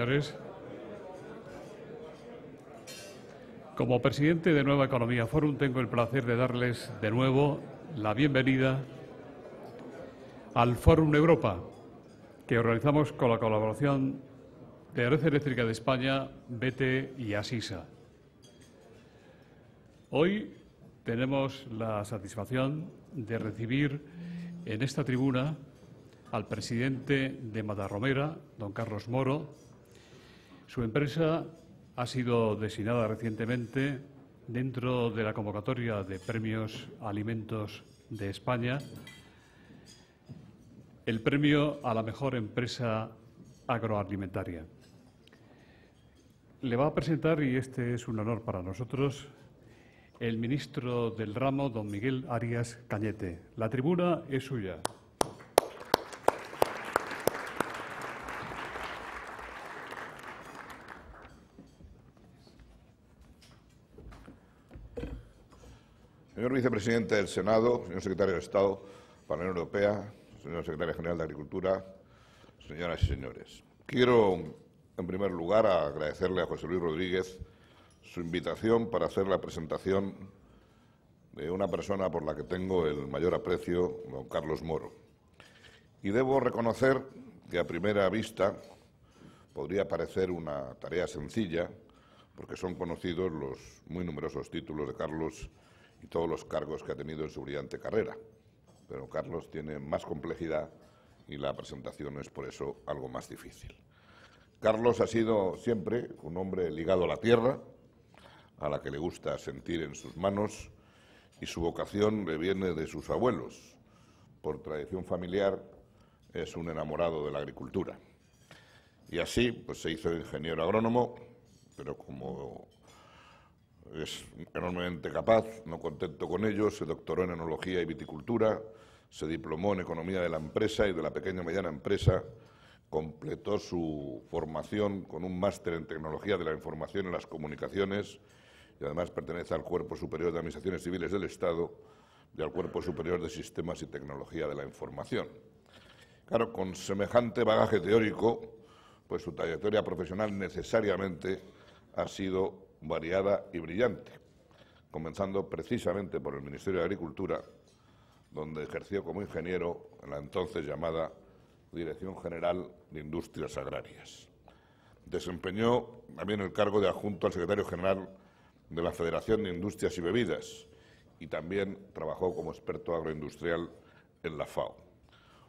señores, como presidente de Nueva Economía Forum tengo el placer de darles de nuevo la bienvenida al Fórum Europa, que organizamos con la colaboración de Red Eléctrica de España, BT y Asisa. Hoy tenemos la satisfacción de recibir en esta tribuna al presidente de Matarromera, don Carlos Moro. Su empresa ha sido designada recientemente dentro de la convocatoria de Premios Alimentos de España, el premio a la mejor empresa agroalimentaria. Le va a presentar, y este es un honor para nosotros, el ministro del ramo, don Miguel Arias Cañete. La tribuna es suya. Señor vicepresidente del Senado, señor secretario de Estado para la Unión Europea, señor secretario general de Agricultura, señoras y señores. Quiero, en primer lugar, agradecerle a José Luis Rodríguez su invitación para hacer la presentación de una persona por la que tengo el mayor aprecio, don Carlos Moro. Y debo reconocer que a primera vista podría parecer una tarea sencilla, porque son conocidos los muy numerosos títulos de Carlos y todos los cargos que ha tenido en su brillante carrera. Pero Carlos tiene más complejidad y la presentación es por eso algo más difícil. Carlos ha sido siempre un hombre ligado a la tierra, a la que le gusta sentir en sus manos, y su vocación le viene de sus abuelos. Por tradición familiar es un enamorado de la agricultura. Y así pues se hizo ingeniero agrónomo, pero como es enormemente capaz, no contento con ello, se doctoró en enología y viticultura, se diplomó en economía de la empresa y de la pequeña y mediana empresa, completó su formación con un máster en tecnología de la información y las comunicaciones y además pertenece al Cuerpo Superior de Administraciones Civiles del Estado y al Cuerpo Superior de Sistemas y Tecnología de la Información. Claro, con semejante bagaje teórico, pues su trayectoria profesional necesariamente ha sido variada y brillante, comenzando precisamente por el Ministerio de Agricultura, donde ejerció como ingeniero en la entonces llamada Dirección General de Industrias Agrarias. Desempeñó también el cargo de adjunto al secretario general de la Federación de Industrias y Bebidas y también trabajó como experto agroindustrial en la FAO.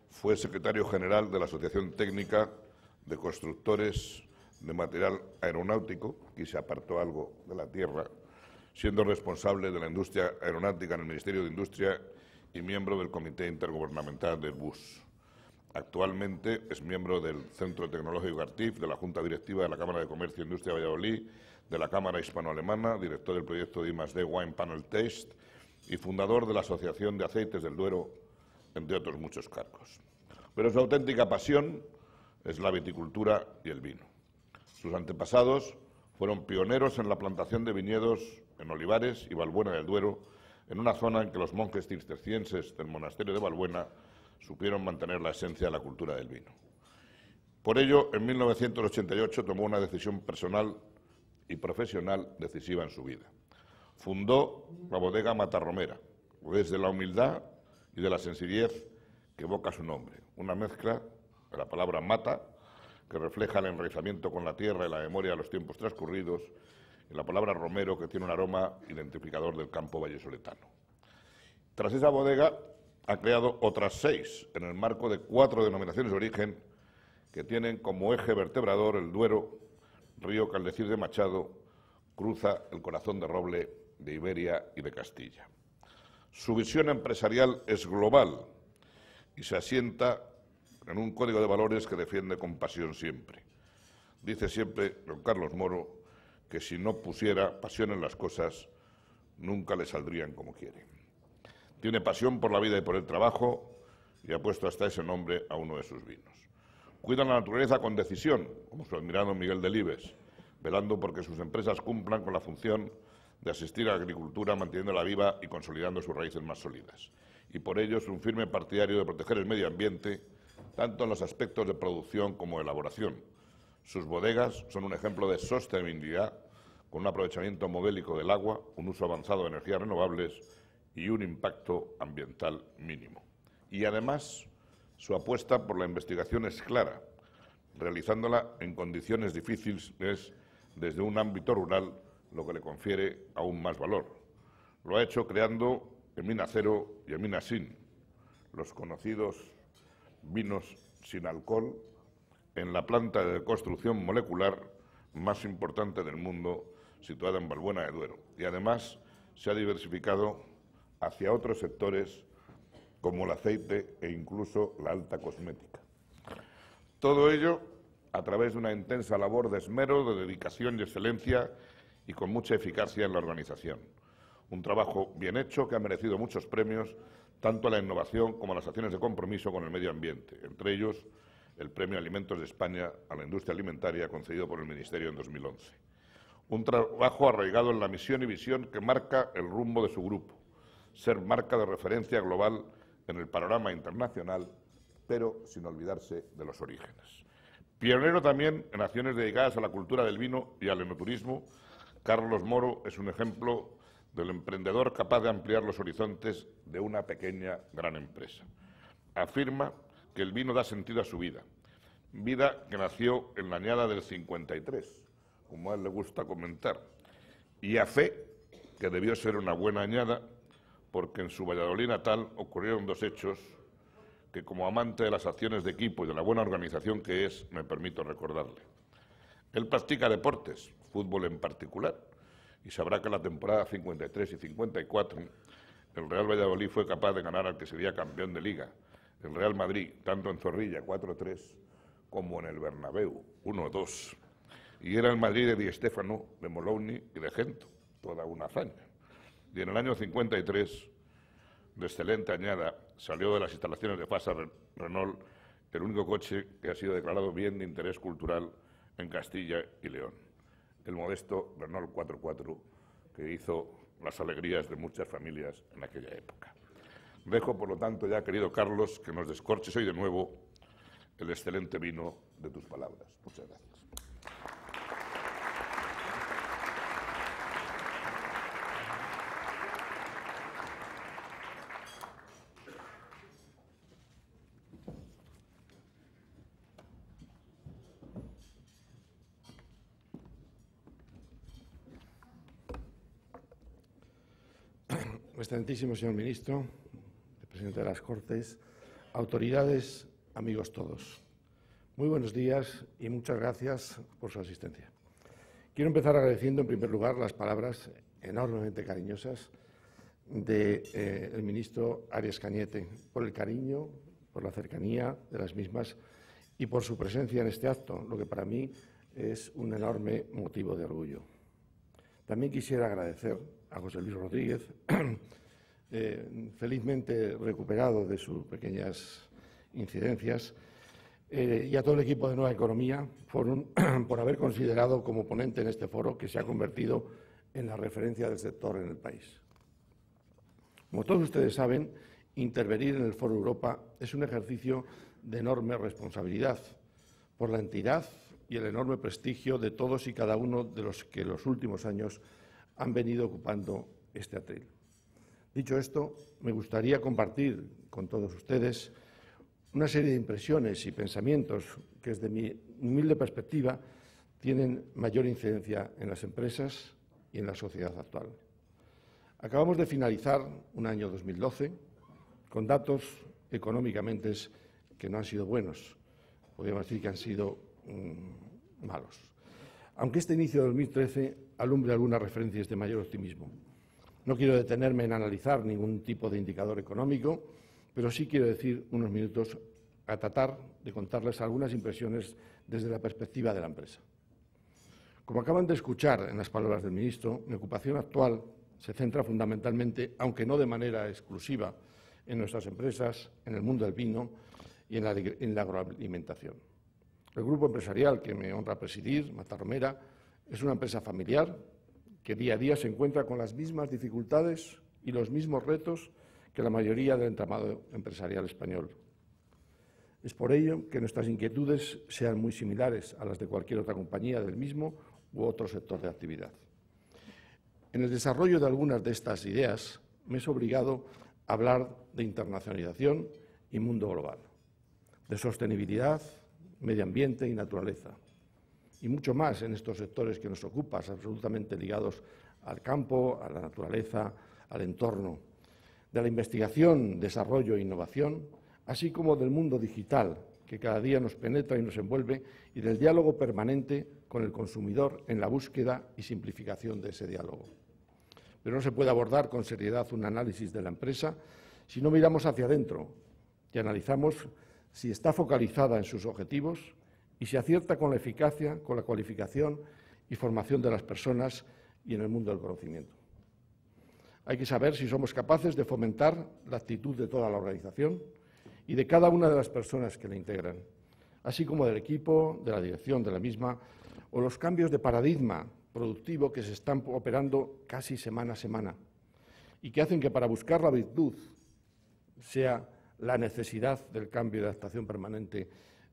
Fue secretario general de la Asociación Técnica de Constructores de Material Aeronáutico, aquí se apartó algo de la tierra, siendo responsable de la industria aeronáutica en el Ministerio de Industria y miembro del Comité Intergubernamental del BUS. Actualmente es miembro del Centro Tecnológico Artif, de la Junta Directiva de la Cámara de Comercio e Industria de Valladolid, de la Cámara Hispano-Alemana, director del proyecto de I+D Wine Panel Taste y fundador de la Asociación de Aceites del Duero, entre otros muchos cargos. Pero su auténtica pasión es la viticultura y el vino. Sus antepasados fueron pioneros en la plantación de viñedos en Olivares y Valbuena del Duero, en una zona en que los monjes cistercienses del monasterio de Valbuena supieron mantener la esencia de la cultura del vino. Por ello, en 1988 tomó una decisión personal y profesional decisiva en su vida. Fundó la bodega Matarromera, desde la humildad y de la sencillez que evoca su nombre, una mezcla de la palabra mata, que refleja el enraizamiento con la tierra y la memoria de los tiempos transcurridos, y la palabra romero, que tiene un aroma identificador del campo vallesoletano. Tras esa bodega, ha creado otras 6, en el marco de 4 denominaciones de origen que tienen como eje vertebrador el Duero, río que al decir de Machado cruza el corazón de roble de Iberia y de Castilla. Su visión empresarial es global y se asienta en un código de valores que defiende con pasión siempre. Dice siempre don Carlos Moro que si no pusiera pasión en las cosas, nunca le saldrían como quiere. Tiene pasión por la vida y por el trabajo y ha puesto hasta ese nombre a uno de sus vinos. Cuida la naturaleza con decisión, como su admirado Miguel Delibes, velando porque sus empresas cumplan con la función de asistir a la agricultura, manteniéndola viva y consolidando sus raíces más sólidas. Y por ello es un firme partidario de proteger el medio ambiente, tanto en los aspectos de producción como de elaboración, Sus bodegas son un ejemplo de sostenibilidad, con un aprovechamiento modélico del agua, un uso avanzado de energías renovables y un impacto ambiental mínimo. Y además, su apuesta por la investigación es clara, realizándola en condiciones difíciles desde un ámbito rural, lo que le confiere aún más valor. Lo ha hecho creando Emina Cero y Emina Sin, los conocidos vinos sin alcohol, en la planta de construcción molecular más importante del mundo, situada en Valbuena de Duero. Y además se ha diversificado hacia otros sectores como el aceite e incluso la alta cosmética. Todo ello a través de una intensa labor de esmero, de dedicación y excelencia y con mucha eficacia en la organización. Un trabajo bien hecho que ha merecido muchos premios, tanto a la innovación como a las acciones de compromiso con el medio ambiente, entre ellos el Premio Alimentos de España a la Industria Alimentaria concedido por el Ministerio en 2011. Un trabajo arraigado en la misión y visión que marca el rumbo de su grupo, ser marca de referencia global en el panorama internacional, pero sin olvidarse de los orígenes. Pionero también en acciones dedicadas a la cultura del vino y al enoturismo, Carlos Moro es un ejemplo del emprendedor capaz de ampliar los horizontes de una pequeña gran empresa. Afirma que el vino da sentido a su vida, vida que nació en la añada del 53, como a él le gusta comentar, y a fe que debió ser una buena añada, porque en su Valladolid natal ocurrieron dos hechos que, como amante de las acciones de equipo y de la buena organización que es, me permito recordarle. Él practica deportes, fútbol en particular, y sabrá que en la temporada 53 y 54 el Real Valladolid fue capaz de ganar al que sería campeón de Liga, el Real Madrid, tanto en Zorrilla 4-3 como en el Bernabéu 1-2. Y era el Madrid de Di Stéfano, de Molowny y de Gento, toda una hazaña. Y en el año 53, de excelente añada, salió de las instalaciones de Fasa Renault el único coche que ha sido declarado bien de interés cultural en Castilla y León, el modesto Renault 4x4, que hizo las alegrías de muchas familias en aquella época. Dejo, por lo tanto, ya, querido Carlos, que nos descorches hoy de nuevo el excelente vino de tus palabras. Muchas gracias. Excelentísimo señor ministro, presidente de las Cortes, autoridades, amigos todos. Muy buenos días y muchas gracias por su asistencia. Quiero empezar agradeciendo en primer lugar las palabras enormemente cariñosas del ministro Arias Cañete, por el cariño, por la cercanía de las mismas y por su presencia en este acto, lo que para mí es un enorme motivo de orgullo. También quisiera agradecer a José Luis Rodríguez, felizmente recuperado de sus pequeñas incidencias, y a todo el equipo de Nueva Economía por haber considerado como ponente en este foro que se ha convertido en la referencia del sector en el país. Como todos ustedes saben, intervenir en el Foro Europa es un ejercicio de enorme responsabilidad por la entidad y el enorme prestigio de todos y cada uno de los que en los últimos años han venido ocupando este atril. Dicho esto, me gustaría compartir con todos ustedes una serie de impresiones y pensamientos que, desde mi humilde perspectiva, tienen mayor incidencia en las empresas y en la sociedad actual. Acabamos de finalizar un año 2012 con datos económicamente que no han sido buenos, podríamos decir que han sido malos. Aunque este inicio de 2013 alumbre algunas referencias de mayor optimismo. No quiero detenerme en analizar ningún tipo de indicador económico, pero sí quiero decir unos minutos a tratar de contarles algunas impresiones desde la perspectiva de la empresa. Como acaban de escuchar en las palabras del ministro, mi ocupación actual se centra fundamentalmente, aunque no de manera exclusiva, en nuestras empresas, en el mundo del vino y en la agroalimentación. El grupo empresarial que me honra presidir, Matarromera, es una empresa familiar que día a día se encuentra con las mismas dificultades y los mismos retos que la mayoría del entramado empresarial español. Es por ello que nuestras inquietudes sean muy similares a las de cualquier otra compañía del mismo u otro sector de actividad. En el desarrollo de algunas de estas ideas me es obligado a hablar de internacionalización y mundo global, de sostenibilidad, medio ambiente y naturaleza, y mucho más en estos sectores que nos ocupan, absolutamente ligados al campo, a la naturaleza, al entorno, de la investigación, desarrollo e innovación, así como del mundo digital, que cada día nos penetra y nos envuelve, y del diálogo permanente con el consumidor en la búsqueda y simplificación de ese diálogo. Pero no se puede abordar con seriedad un análisis de la empresa si no miramos hacia adentro y analizamos si está focalizada en sus objetivos y si acierta con la eficacia, con la cualificación y formación de las personas y en el mundo del conocimiento. Hay que saber si somos capaces de fomentar la actitud de toda la organización y de cada una de las personas que la integran, así como del equipo, de la dirección de la misma, o los cambios de paradigma productivo que se están operando casi semana a semana y que hacen que para buscar la virtud sea la necesidad del cambio de adaptación permanente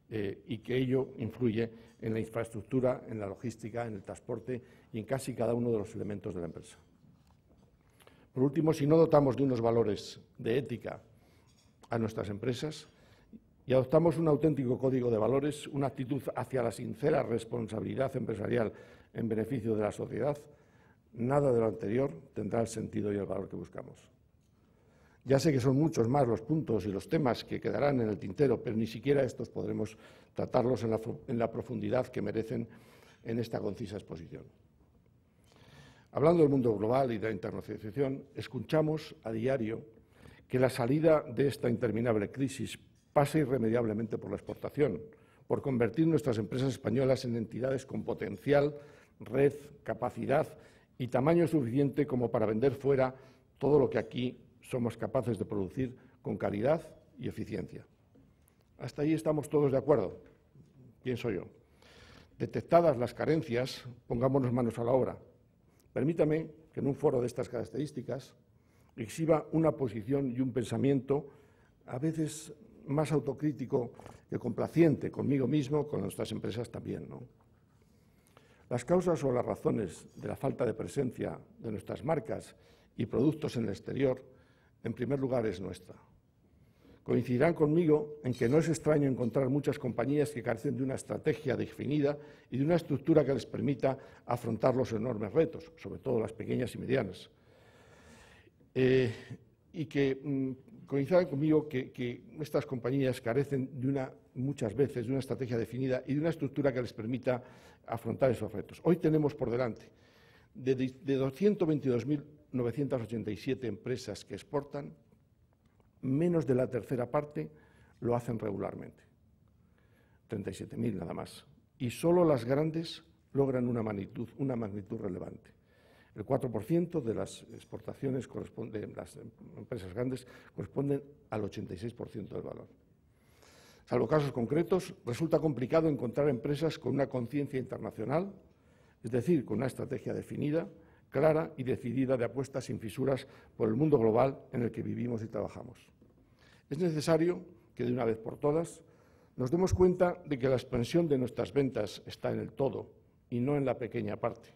y que ello influye en la infraestructura, en la logística, en el transporte y en casi cada uno de los elementos de la empresa. Por último, si no dotamos de unos valores de ética a nuestras empresas y adoptamos un auténtico código de valores, una actitud hacia la sincera responsabilidad empresarial en beneficio de la sociedad, nada de lo anterior tendrá el sentido y el valor que buscamos. Ya sé que son muchos más los puntos y los temas que quedarán en el tintero, pero ni siquiera estos podremos tratarlos en la profundidad que merecen en esta concisa exposición. Hablando del mundo global y de la internacionalización, escuchamos a diario que la salida de esta interminable crisis pasa irremediablemente por la exportación, por convertir nuestras empresas españolas en entidades con potencial, red, capacidad y tamaño suficiente como para vender fuera todo lo que aquí somos capaces de producir con calidad y eficiencia. Hasta ahí estamos todos de acuerdo, pienso yo. Detectadas las carencias, pongámonos manos a la obra. Permítame que en un foro de estas características exhiba una posición y un pensamiento a veces más autocrítico que complaciente conmigo mismo, con nuestras empresas también, ¿no? Las causas o las razones de la falta de presencia de nuestras marcas y productos en el exterior, en primer lugar, es nuestra. Coincidirán conmigo en que no es extraño encontrar muchas compañías que carecen de una estrategia definida y de una estructura que les permita afrontar los enormes retos, sobre todo las pequeñas y medianas. Y que coincidan conmigo que estas compañías carecen muchas veces de una estrategia definida y de una estructura que les permita afrontar esos retos. Hoy tenemos por delante de 222.987 empresas que exportan, menos de la tercera parte lo hacen regularmente, 37.000 nada más. Y solo las grandes logran una magnitud relevante. El 4% de las exportaciones de las empresas grandes corresponden al 86% del valor. Salvo casos concretos, resulta complicado encontrar empresas con una conciencia internacional, es decir, con una estrategia definida, clara y decidida de apuesta sin fisuras por el mundo global en el que vivimos y trabajamos. Es necesario que de una vez por todas nos demos cuenta de que la expansión de nuestras ventas está en el todo y no en la pequeña parte,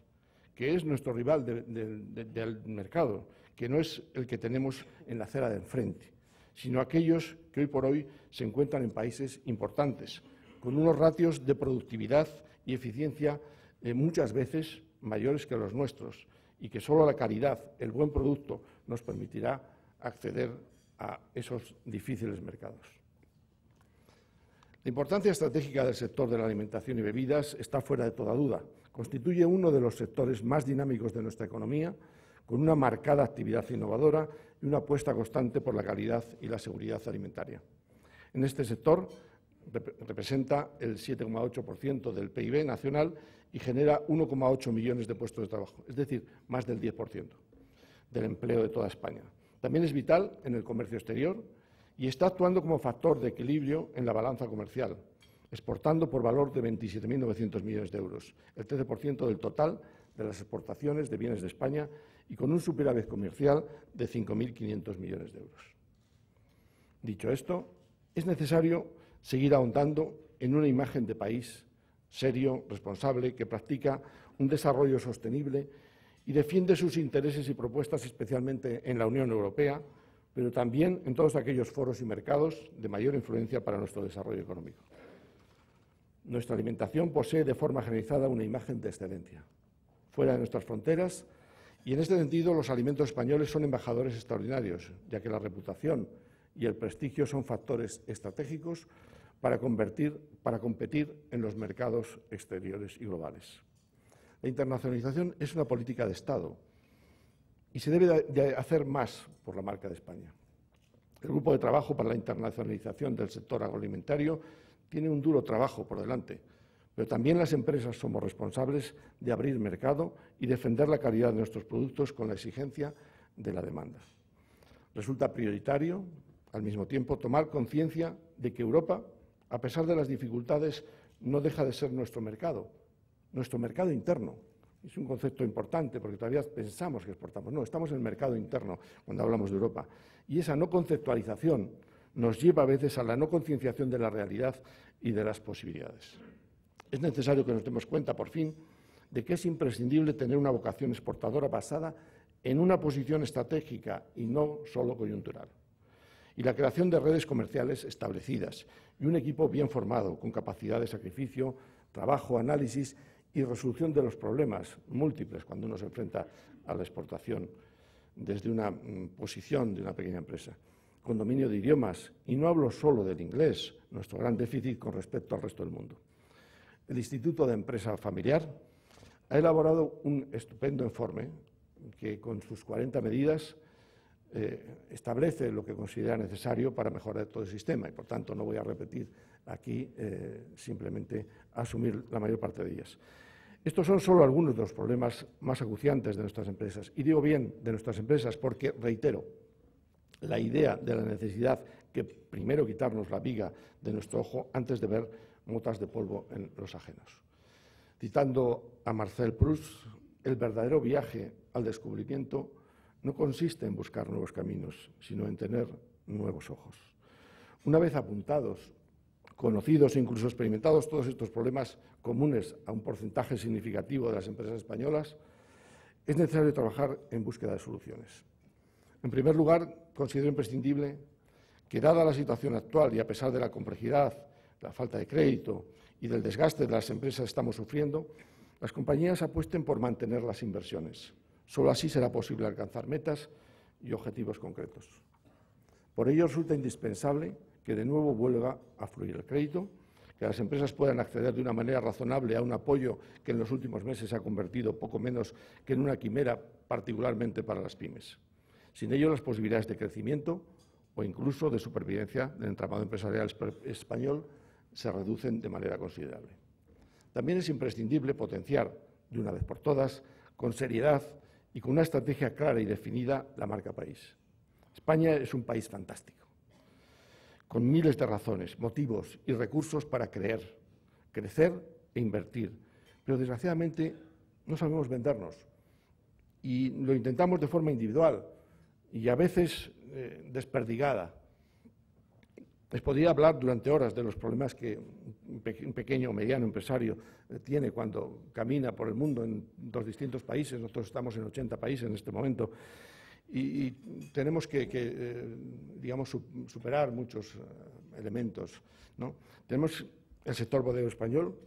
que es nuestro rival del mercado, que no es el que tenemos en la acera de enfrente, sino aquellos que hoy por hoy se encuentran en países importantes, con unos ratios de productividad y eficiencia muchas veces mayores que los nuestros, y que solo la calidad, el buen producto, nos permitirá acceder a esos difíciles mercados. La importancia estratégica del sector de la alimentación y bebidas está fuera de toda duda. Constituye uno de los sectores más dinámicos de nuestra economía, con una marcada actividad innovadora y una apuesta constante por la calidad y la seguridad alimentaria. En este sector representa el 7,8% del PIB nacional y genera 1,8 millones de puestos de trabajo, es decir, más del 10% del empleo de toda España. También es vital en el comercio exterior y está actuando como factor de equilibrio en la balanza comercial, exportando por valor de 27.900 millones de euros, el 13% del total de las exportaciones de bienes de España y con un superávit comercial de 5.500 millones de euros. Dicho esto, es necesario seguir ahondando en una imagen de país serio, responsable, que practica un desarrollo sostenible y defiende sus intereses y propuestas especialmente en la Unión Europea, pero también en todos aquellos foros y mercados de mayor influencia para nuestro desarrollo económico. Nuestra alimentación posee de forma generalizada una imagen de excelencia fuera de nuestras fronteras, y en este sentido los alimentos españoles son embajadores extraordinarios, ya que la reputación y el prestigio son factores estratégicos para competir en los mercados exteriores y globales. La internacionalización es una política de Estado y se debe de hacer más por la marca de España. El Grupo de Trabajo para la Internacionalización del Sector Agroalimentario tiene un duro trabajo por delante, pero también las empresas somos responsables de abrir mercado y defender la calidad de nuestros productos con la exigencia de la demanda. Resulta prioritario, al mismo tiempo, tomar conciencia de que Europa, a pesar de las dificultades, no deja de ser nuestro mercado interno. Es un concepto importante porque todavía pensamos que exportamos. No, estamos en el mercado interno cuando hablamos de Europa. Y esa no conceptualización nos lleva a veces a la no concienciación de la realidad y de las posibilidades. Es necesario que nos demos cuenta, por fin, de que es imprescindible tener una vocación exportadora basada en una posición estratégica y no solo coyuntural. Y la creación de redes comerciales establecidas y un equipo bien formado, con capacidad de sacrificio, trabajo, análisis y resolución de los problemas múltiples cuando uno se enfrenta a la exportación desde una posición de una pequeña empresa, con dominio de idiomas, y no hablo solo del inglés, nuestro gran déficit con respecto al resto del mundo. El Instituto de Empresa Familiar ha elaborado un estupendo informe que, con sus 40 medidas, establece lo que considera necesario para mejorar todo el sistema y, por tanto, no voy a repetir aquí, simplemente asumir la mayor parte de ellas. Estos son solo algunos de los problemas más acuciantes de nuestras empresas. Y digo bien de nuestras empresas porque, reitero, la idea de la necesidad que primero quitarnos la viga de nuestro ojo antes de ver motas de polvo en los ajenos. Citando a Marcel Proust, el verdadero viaje al descubrimiento no consiste en buscar nuevos caminos, sino en tener nuevos ojos. Una vez apuntados, conocidos e incluso experimentados todos estos problemas comunes a un porcentaje significativo de las empresas españolas, es necesario trabajar en búsqueda de soluciones. En primer lugar, considero imprescindible que, dada la situación actual y a pesar de la complejidad, la falta de crédito y del desgaste de las empresas que estamos sufriendo, las compañías apuesten por mantener las inversiones. Solo así será posible alcanzar metas y objetivos concretos. Por ello, resulta indispensable que de nuevo vuelva a fluir el crédito, que las empresas puedan acceder de una manera razonable a un apoyo que en los últimos meses se ha convertido poco menos que en una quimera, particularmente para las pymes. Sin ello, las posibilidades de crecimiento o incluso de supervivencia del entramado empresarial español se reducen de manera considerable. También es imprescindible potenciar, de una vez por todas, con seriedad y con una estrategia clara y definida, la marca país. España es un país fantástico, con miles de razones, motivos y recursos para creer, crecer e invertir. Pero, desgraciadamente, no sabemos vendernos y lo intentamos de forma individual y a veces desperdigada. Les podría hablar durante horas de los problemas que un pequeño o mediano empresario tiene cuando camina por el mundo en dos distintos países. Nosotros estamos en 80 países en este momento y tenemos que digamos, superar muchos elementos, ¿no? Tenemos el sector bodego español,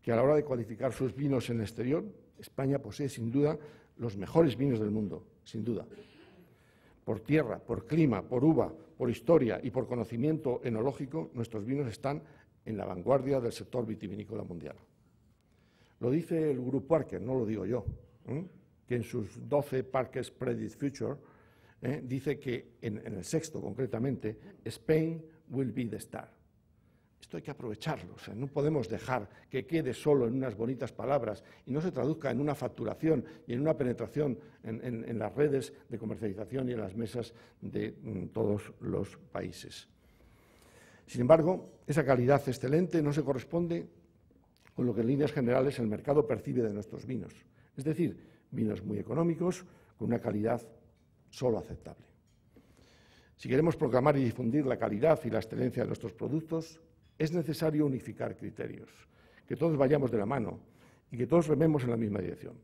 que a la hora de cualificar sus vinos en el exterior, España posee sin duda los mejores vinos del mundo, sin duda. Por tierra, por clima, por uva, por historia y por conocimiento enológico, nuestros vinos están en la vanguardia del sector vitivinícola mundial. Lo dice el Grupo Parker, no lo digo yo, que en sus 12 Parker's Predict Future dice que en el sexto concretamente, Spain will be the star. Esto hay que aprovecharlo, o sea, no podemos dejar que quede solo en unas bonitas palabras y no se traduzca en una facturación y en una penetración en las redes de comercialización y en las mesas de todos los países. Sin embargo, esa calidad excelente no se corresponde con lo que en líneas generales el mercado percibe de nuestros vinos, es decir, vinos muy económicos con una calidad solo aceptable. Si queremos proclamar y difundir la calidad y la excelencia de nuestros productos, Es necesario unificar criterios, que todos vayamos de la mano y que todos rememos en la misma dirección.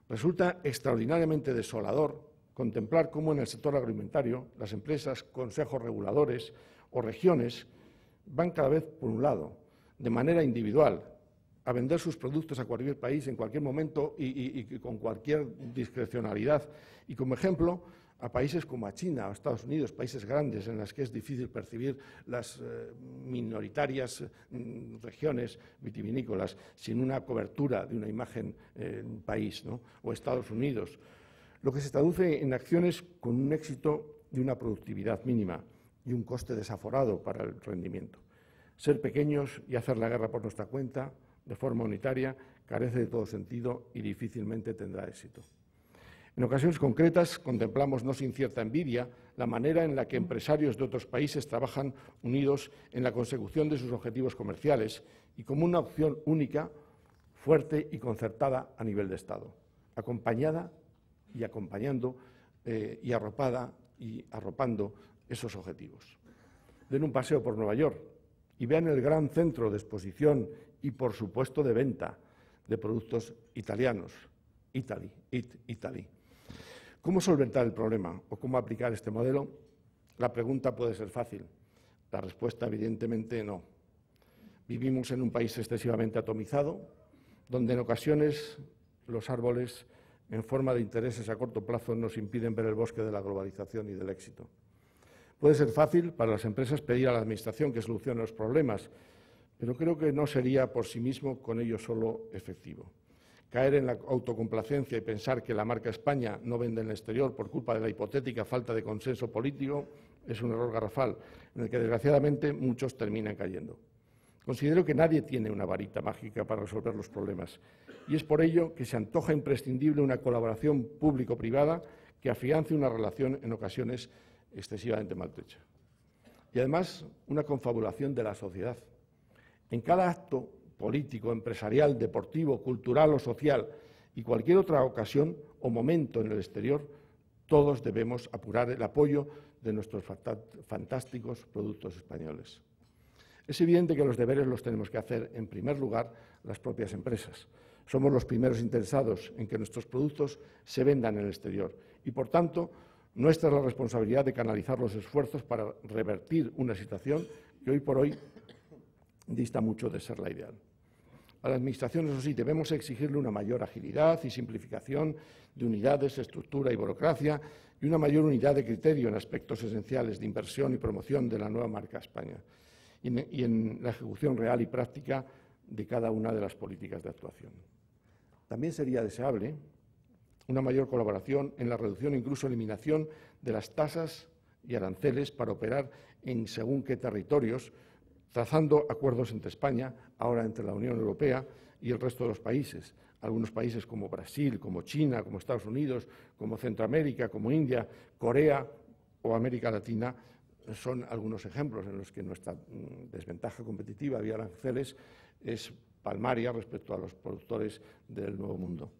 Resulta extraordinariamente desolador contemplar cómo en el sector agroalimentario las empresas, consejos reguladores o regiones van cada vez por un lado, de manera individual, a vender sus productos a cualquier país en cualquier momento y con cualquier discrecionalidad. Y como ejemplo, a países como a China o Estados Unidos, países grandes en los que es difícil percibir las minoritarias regiones vitivinícolas sin una cobertura de una imagen país, ¿no? O Estados Unidos, lo que se traduce en acciones con un éxito de una productividad mínima y un coste desaforado para el rendimiento. Ser pequeños y hacer la guerra por nuestra cuenta, de forma unitaria, carece de todo sentido y difícilmente tendrá éxito. En ocasiones concretas contemplamos, no sin cierta envidia, la manera en la que empresarios de otros países trabajan unidos en la consecución de sus objetivos comerciales y como una opción única, fuerte y concertada a nivel de Estado, acompañada y acompañando y arropada y arropando esos objetivos. Den un paseo por Nueva York y vean el gran centro de exposición y, por supuesto, de venta de productos italianos. Italy. ¿Cómo solventar el problema o cómo aplicar este modelo? La pregunta puede ser fácil. La respuesta, evidentemente, no. Vivimos en un país excesivamente atomizado, donde en ocasiones los árboles, en forma de intereses a corto plazo, nos impiden ver el bosque de la globalización y del éxito. Puede ser fácil para las empresas pedir a la Administración que solucione los problemas, pero creo que no sería por sí mismo con ello solo efectivo. Caer en la autocomplacencia y pensar que la marca España no vende en el exterior por culpa de la hipotética falta de consenso político es un error garrafal, en el que desgraciadamente muchos terminan cayendo. Considero que nadie tiene una varita mágica para resolver los problemas y es por ello que se antoja imprescindible una colaboración público-privada que afiance una relación en ocasiones excesivamente maltrecha. Y además una confabulación de la sociedad. En cada acto político, empresarial, deportivo, cultural o social y cualquier otra ocasión o momento en el exterior, todos debemos apurar el apoyo de nuestros fantásticos productos españoles. Es evidente que los deberes los tenemos que hacer, en primer lugar, las propias empresas. Somos los primeros interesados en que nuestros productos se vendan en el exterior y, por tanto, nuestra es la responsabilidad de canalizar los esfuerzos para revertir una situación que hoy por hoy dista mucho de ser la ideal. A la Administración, eso sí, debemos exigirle una mayor agilidad y simplificación de unidades, estructura y burocracia y una mayor unidad de criterio en aspectos esenciales de inversión y promoción de la nueva marca España y en la ejecución real y práctica de cada una de las políticas de actuación. También sería deseable una mayor colaboración en la reducción e incluso eliminación de las tasas y aranceles para operar en según qué territorios, trazando acuerdos entre España, ahora entre la Unión Europea y el resto de los países. Algunos países como Brasil, como China, como Estados Unidos, como Centroamérica, como India, Corea o América Latina son algunos ejemplos en los que nuestra desventaja competitiva vía aranceles es palmaria respecto a los productores del Nuevo Mundo.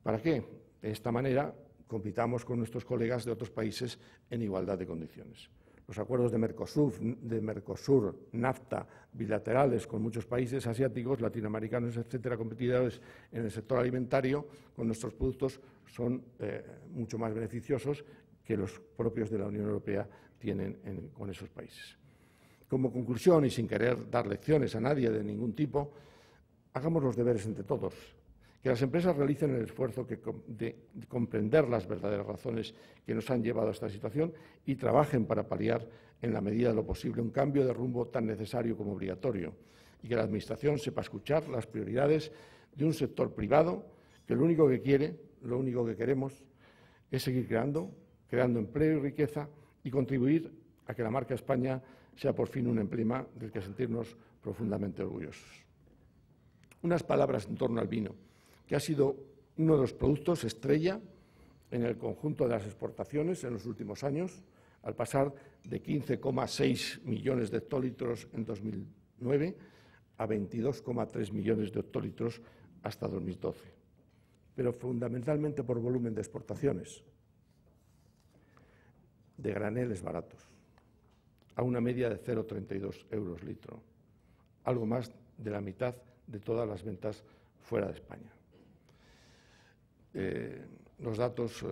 ¿Para qué? De esta manera compitamos con nuestros colegas de otros países en igualdad de condiciones. Los acuerdos de Mercosur, NAFTA, bilaterales con muchos países asiáticos, latinoamericanos, etcétera, competidores en el sector alimentario, con nuestros productos son mucho más beneficiosos que los propios de la Unión Europea tienen con esos países. Como conclusión, y sin querer dar lecciones a nadie de ningún tipo, hagamos los deberes entre todos. Que las empresas realicen el esfuerzo de comprender las verdaderas razones que nos han llevado a esta situación y trabajen para paliar, en la medida de lo posible, un cambio de rumbo tan necesario como obligatorio. Y que la Administración sepa escuchar las prioridades de un sector privado que lo único que quiere, lo único que queremos, es seguir creando empleo y riqueza y contribuir a que la marca España sea por fin un emblema del que sentirnos profundamente orgullosos. Unas palabras en torno al vino, que ha sido uno de los productos estrella en el conjunto de las exportaciones en los últimos años, al pasar de 15,6 millones de hectolitros en 2009 a 22,3 millones de hectolitros hasta 2012, pero fundamentalmente por volumen de exportaciones, de graneles baratos. a una media de 0,32 euros litro, algo más de la mitad de todas las ventas fuera de España. Los datos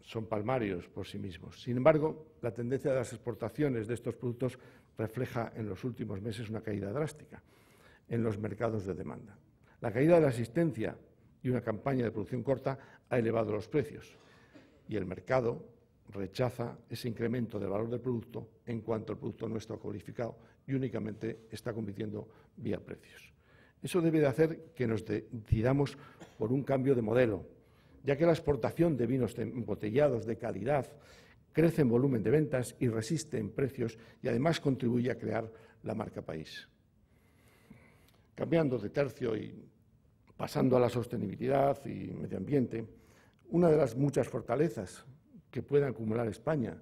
son palmarios por sí mismos. Sin embargo, la tendencia de las exportaciones de estos productos refleja en los últimos meses una caída drástica en los mercados de demanda. La caída de la asistencia y una campaña de producción corta ha elevado los precios y el mercado rechaza ese incremento del valor del producto en cuanto el producto no está cualificado y únicamente está compitiendo vía precios. Eso debe de hacer que nos decidamos por un cambio de modelo, ya que la exportación de vinos embotellados de calidad crece en volumen de ventas y resiste en precios y además contribuye a crear la marca país. Cambiando de tercio y pasando a la sostenibilidad y medio ambiente, una de las muchas fortalezas que puede acumular España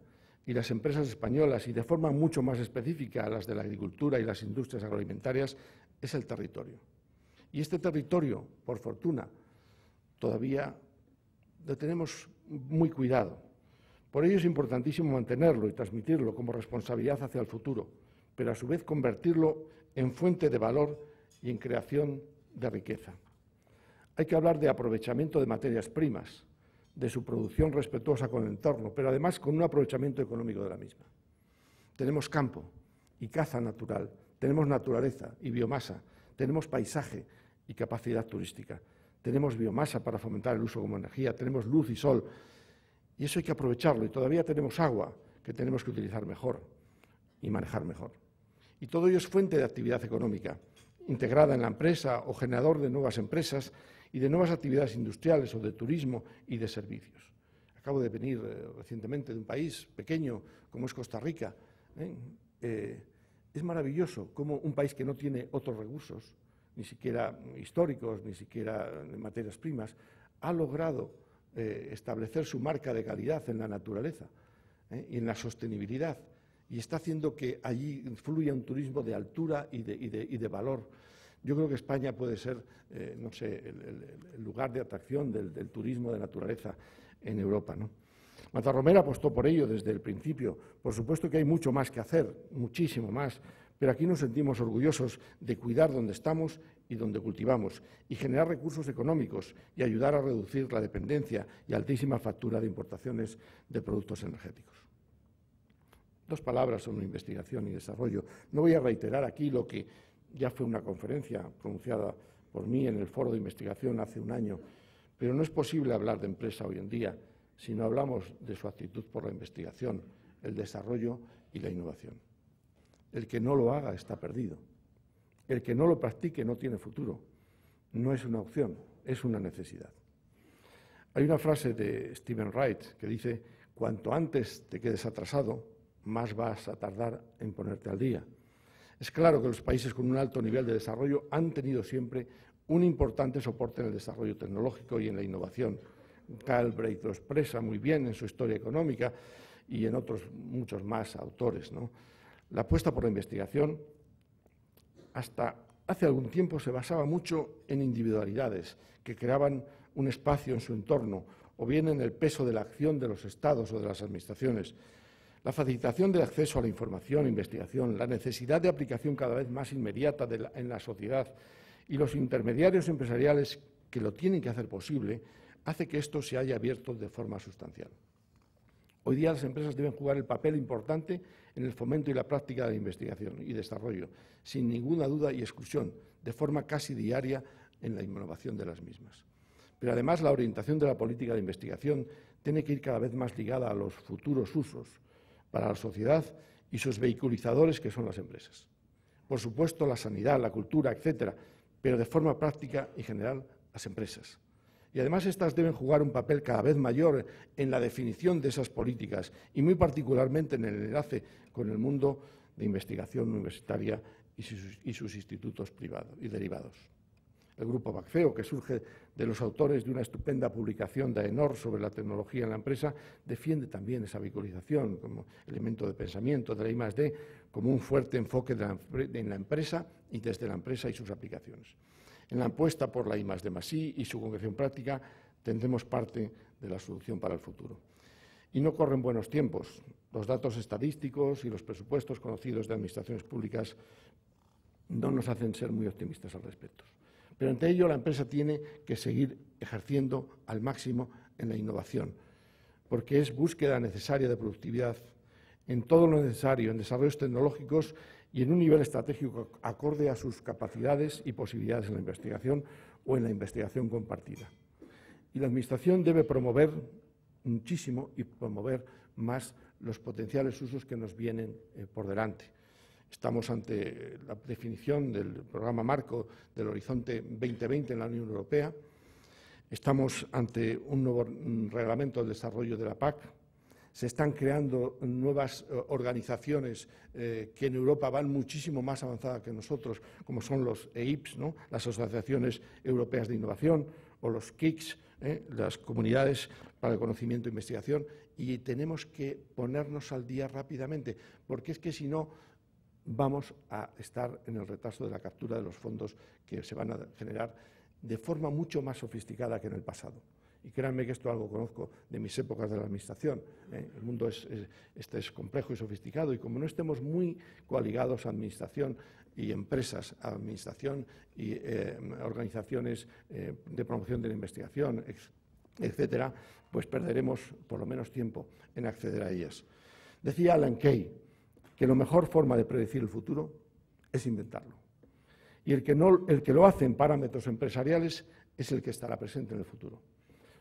y las empresas españolas, y de forma mucho más específica las de la agricultura y las industrias agroalimentarias, es el territorio. Y este territorio, por fortuna, todavía lo tenemos muy cuidado. Por ello es importantísimo mantenerlo y transmitirlo como responsabilidad hacia el futuro, pero a su vez convertirlo en fuente de valor y en creación de riqueza. Hay que hablar de aprovechamiento de materias primas, de su producción respetuosa con el entorno, pero además con un aprovechamiento económico de la misma. Tenemos campo y caza natural, tenemos naturaleza y biomasa, tenemos paisaje y capacidad turística, tenemos biomasa para fomentar el uso como energía, tenemos luz y sol, y eso hay que aprovecharlo, y todavía tenemos agua que tenemos que utilizar mejor y manejar mejor. Y todo ello es fuente de actividad económica, integrada en la empresa o generador de nuevas empresas y de nuevas actividades industriales o de turismo y de servicios. Acabo de venir recientemente de un país pequeño como es Costa Rica. Es maravilloso cómo un país que no tiene otros recursos, ni siquiera históricos, ni siquiera de materias primas, ha logrado establecer su marca de calidad en la naturaleza y en la sostenibilidad, y está haciendo que allí fluya un turismo de altura y de valor. Yo creo que España puede ser, no sé, el lugar de atracción del turismo de naturaleza en Europa, ¿no? Matarromera apostó por ello desde el principio. Por supuesto que hay mucho más que hacer, muchísimo más, pero aquí nos sentimos orgullosos de cuidar donde estamos y donde cultivamos y generar recursos económicos y ayudar a reducir la dependencia y altísima factura de importaciones de productos energéticos. Dos palabras sobre investigación y desarrollo. No voy a reiterar aquí lo que ya fue una conferencia pronunciada por mí en el Foro de Investigación hace un año, pero no es posible hablar de empresa hoy en día si no hablamos de su actitud por la investigación, el desarrollo y la innovación. El que no lo haga está perdido. El que no lo practique no tiene futuro. No es una opción, es una necesidad. Hay una frase de Stephen Wright que dice: cuanto antes te quedes atrasado, más vas a tardar en ponerte al día. Es claro que los países con un alto nivel de desarrollo han tenido siempre un importante soporte en el desarrollo tecnológico y en la innovación. Galbraith lo expresa muy bien en su Historia Económica y en otros muchos más autores, ¿no? La apuesta por la investigación hasta hace algún tiempo se basaba mucho en individualidades que creaban un espacio en su entorno o bien en el peso de la acción de los Estados o de las administraciones. La facilitación del acceso a la información e investigación, la necesidad de aplicación cada vez más inmediata en la sociedad y los intermediarios empresariales que lo tienen que hacer posible, hace que esto se haya abierto de forma sustancial. Hoy día las empresas deben jugar el papel importante en el fomento y la práctica de la investigación y desarrollo, sin ninguna duda y exclusión, de forma casi diaria en la innovación de las mismas. Pero además la orientación de la política de investigación tiene que ir cada vez más ligada a los futuros usos para la sociedad y sus vehiculizadores, que son las empresas. Por supuesto, la sanidad, la cultura, etcétera, pero de forma práctica y general las empresas. Y además estas deben jugar un papel cada vez mayor en la definición de esas políticas y muy particularmente en el enlace con el mundo de investigación universitaria y sus institutos privados y derivados. El grupo Bacfeo, que surge de los autores de una estupenda publicación de AENOR sobre la tecnología en la empresa, defiende también esa vehiculización como elemento de pensamiento de la I+D, como un fuerte enfoque en la empresa y desde la empresa y sus aplicaciones. En la apuesta por la I+D+I y su concreción práctica tendremos parte de la solución para el futuro. Y no corren buenos tiempos. Los datos estadísticos y los presupuestos conocidos de administraciones públicas no nos hacen ser muy optimistas al respecto. Pero ante ello la empresa tiene que seguir ejerciendo al máximo en la innovación, porque es búsqueda necesaria de productividad en todo lo necesario, en desarrollos tecnológicos y en un nivel estratégico acorde a sus capacidades y posibilidades en la investigación o en la investigación compartida. Y la Administración debe promover muchísimo y promover más los potenciales usos que nos vienen por delante. Estamos ante la definición del programa marco del Horizonte 2020 en la Unión Europea. Estamos ante un nuevo reglamento del desarrollo de la PAC. Se están creando nuevas organizaciones que en Europa van muchísimo más avanzadas que nosotros, como son los EIPs, ¿no?, las Asociaciones Europeas de Innovación, o los KICs, las Comunidades para el Conocimiento e Investigación, y tenemos que ponernos al día rápidamente, porque es que si no vamos a estar en el retraso de la captura de los fondos que se van a generar de forma mucho más sofisticada que en el pasado. Y créanme que esto algo conozco de mis épocas de la Administración. El mundo es complejo y sofisticado, y como no estemos muy coaligados a Administración y empresas, a Administración y organizaciones de promoción de la investigación, etcétera, pues perderemos por lo menos tiempo en acceder a ellas. Decía Alan Kay que la mejor forma de predecir el futuro es inventarlo. Y el que lo hace en parámetros empresariales es el que estará presente en el futuro.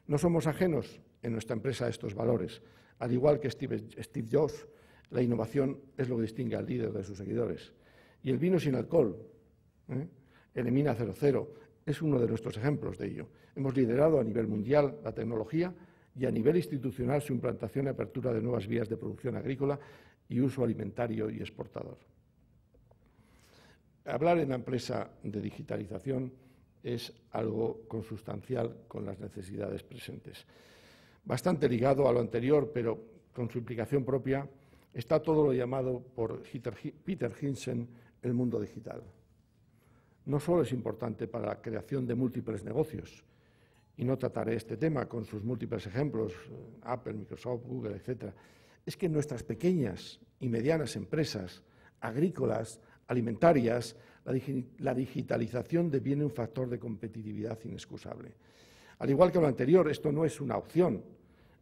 No somos ajenos en nuestra empresa a estos valores. Al igual que Steve Jobs, la innovación es lo que distingue al líder de sus seguidores. Y el vino sin alcohol, Elimina 00, es uno de nuestros ejemplos de ello. Hemos liderado a nivel mundial la tecnología y a nivel institucional su implantación y apertura de nuevas vías de producción agrícola y uso alimentario y exportador. Hablar en la empresa de digitalización es algo consustancial con las necesidades presentes. Bastante ligado a lo anterior, pero con su implicación propia, está todo lo llamado por Peter Hinsen el mundo digital. No solo es importante para la creación de múltiples negocios, y no trataré este tema con sus múltiples ejemplos, Apple, Microsoft, Google, etc. Es que en nuestras pequeñas y medianas empresas agrícolas, alimentarias, la digitalización deviene un factor de competitividad inexcusable. Al igual que lo anterior, esto no es una opción,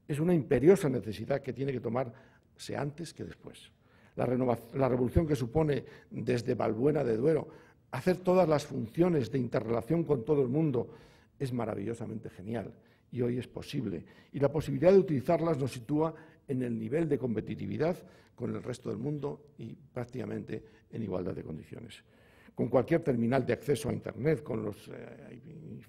es una imperiosa necesidad que tiene que tomarse antes que después. La revolución que supone desde Balbuena de Duero hacer todas las funciones de interrelación con todo el mundo es maravillosamente genial, y hoy es posible. Y la posibilidad de utilizarlas nos sitúa en el nivel de competitividad con el resto del mundo y prácticamente en igualdad de condiciones. Con cualquier terminal de acceso a Internet, con los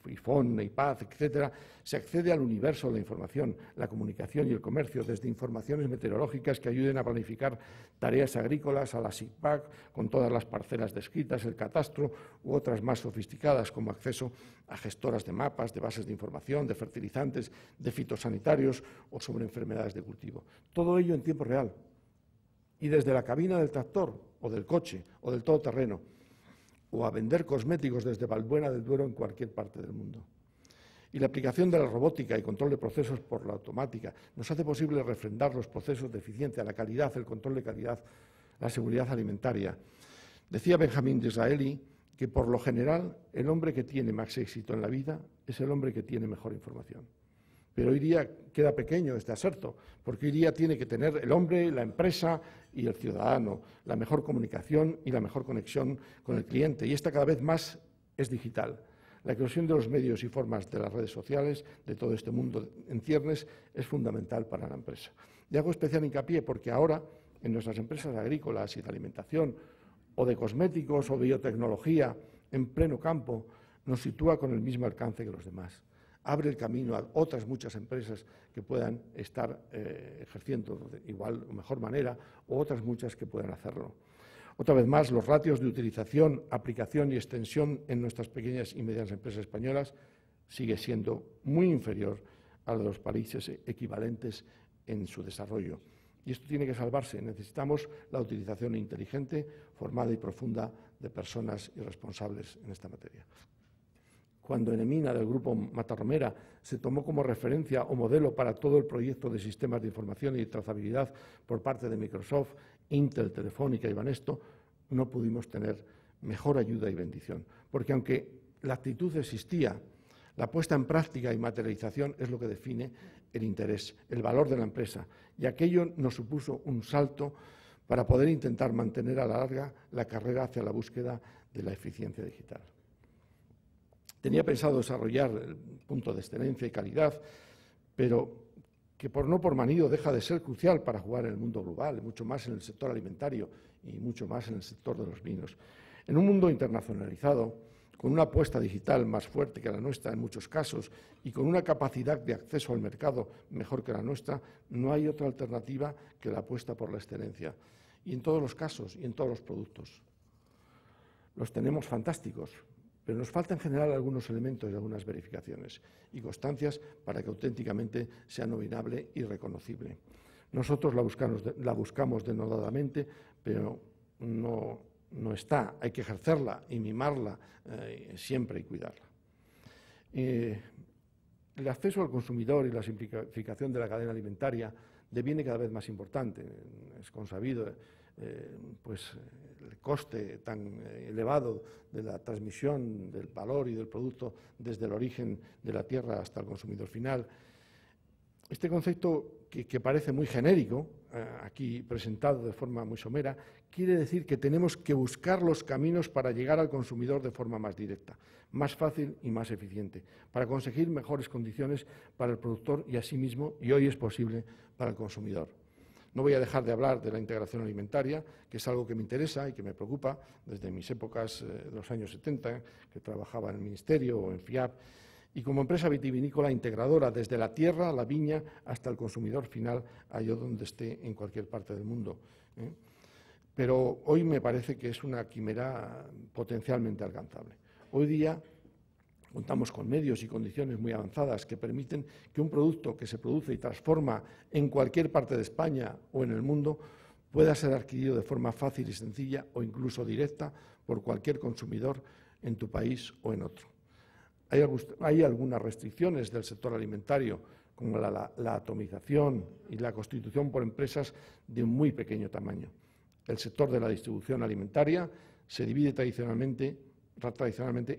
iPhone, iPad, etcétera, se accede al universo de la información, la comunicación y el comercio, desde informaciones meteorológicas que ayuden a planificar tareas agrícolas, a la SICPAC, con todas las parcelas descritas, el catastro, u otras más sofisticadas, como acceso a gestoras de mapas, de bases de información, de fertilizantes, de fitosanitarios o sobre enfermedades de cultivo. Todo ello en tiempo real. Y desde la cabina del tractor, o del coche, o del todoterreno, o a vender cosméticos desde Balbuena del Duero en cualquier parte del mundo. Y la aplicación de la robótica y control de procesos por la automática nos hace posible refrendar los procesos de eficiencia, la calidad, el control de calidad, la seguridad alimentaria. Decía Benjamín Disraeli que, por lo general, el hombre que tiene más éxito en la vida es el hombre que tiene mejor información. Pero hoy día queda pequeño este aserto, porque hoy día tiene que tener el hombre, la empresa y el ciudadano la mejor comunicación y la mejor conexión con el cliente, y esta cada vez más es digital. La eclosión de los medios y formas de las redes sociales, de todo este mundo en ciernes, es fundamental para la empresa. Y hago especial hincapié porque ahora, en nuestras empresas agrícolas y de alimentación, o de cosméticos o biotecnología, en pleno campo, nos sitúa con el mismo alcance que los demás. Abre el camino a otras muchas empresas que puedan estar ejerciendo de igual o mejor manera, o otras muchas que puedan hacerlo. Otra vez más, los ratios de utilización, aplicación y extensión en nuestras pequeñas y medianas empresas españolas sigue siendo muy inferior a los países equivalentes en su desarrollo. Y esto tiene que salvarse. Necesitamos la utilización inteligente, formada y profunda de personas y responsables en esta materia. cuando en Emina, del grupo Matarromera, se tomó como referencia o modelo para todo el proyecto de sistemas de información y trazabilidad por parte de Microsoft, Intel, Telefónica y Banesto, no pudimos tener mejor ayuda y bendición. Porque aunque la actitud existía, la puesta en práctica y materialización es lo que define el interés, el valor de la empresa. Y aquello nos supuso un salto para poder intentar mantener a la larga la carrera hacia la búsqueda de la eficiencia digital. Tenía pensado desarrollar el punto de excelencia y calidad, pero que no por manido deja de ser crucial para jugar en el mundo global, mucho más en el sector alimentario y mucho más en el sector de los vinos. En un mundo internacionalizado, con una apuesta digital más fuerte que la nuestra en muchos casos y con una capacidad de acceso al mercado mejor que la nuestra, no hay otra alternativa que la apuesta por la excelencia. Y en todos los casos y en todos los productos. Los tenemos fantásticos, pero nos faltan en general algunos elementos y algunas verificaciones y constancias para que auténticamente sea nominable y reconocible. Nosotros la buscamos denodadamente, pero no está. Hay que ejercerla y mimarla siempre y cuidarla. El acceso al consumidor y la simplificación de la cadena alimentaria deviene cada vez más importante. Es consabido pues, el coste tan elevado de la transmisión del valor y del producto desde el origen de la tierra hasta el consumidor final. Este concepto, que parece muy genérico, aquí presentado de forma muy somera, quiere decir que tenemos que buscar los caminos para llegar al consumidor de forma más directa, más fácil y más eficiente, para conseguir mejores condiciones para el productor y asimismo, y hoy es posible, para el consumidor. No voy a dejar de hablar de la integración alimentaria, que es algo que me interesa y que me preocupa desde mis épocas de los años 70, que trabajaba en el Ministerio o en FIAP, y como empresa vitivinícola integradora desde la tierra, la viña, hasta el consumidor final, allá donde esté en cualquier parte del mundo. Pero hoy me parece que es una quimera potencialmente alcanzable. Hoy día contamos con medios y condiciones muy avanzadas que permiten que un producto que se produce y transforma en cualquier parte de España o en el mundo pueda ser adquirido de forma fácil y sencilla o incluso directa por cualquier consumidor en tu país o en otro. Hay algunas restricciones del sector alimentario, como la atomización y la constitución por empresas de un muy pequeño tamaño. El sector de la distribución alimentaria se divide tradicionalmente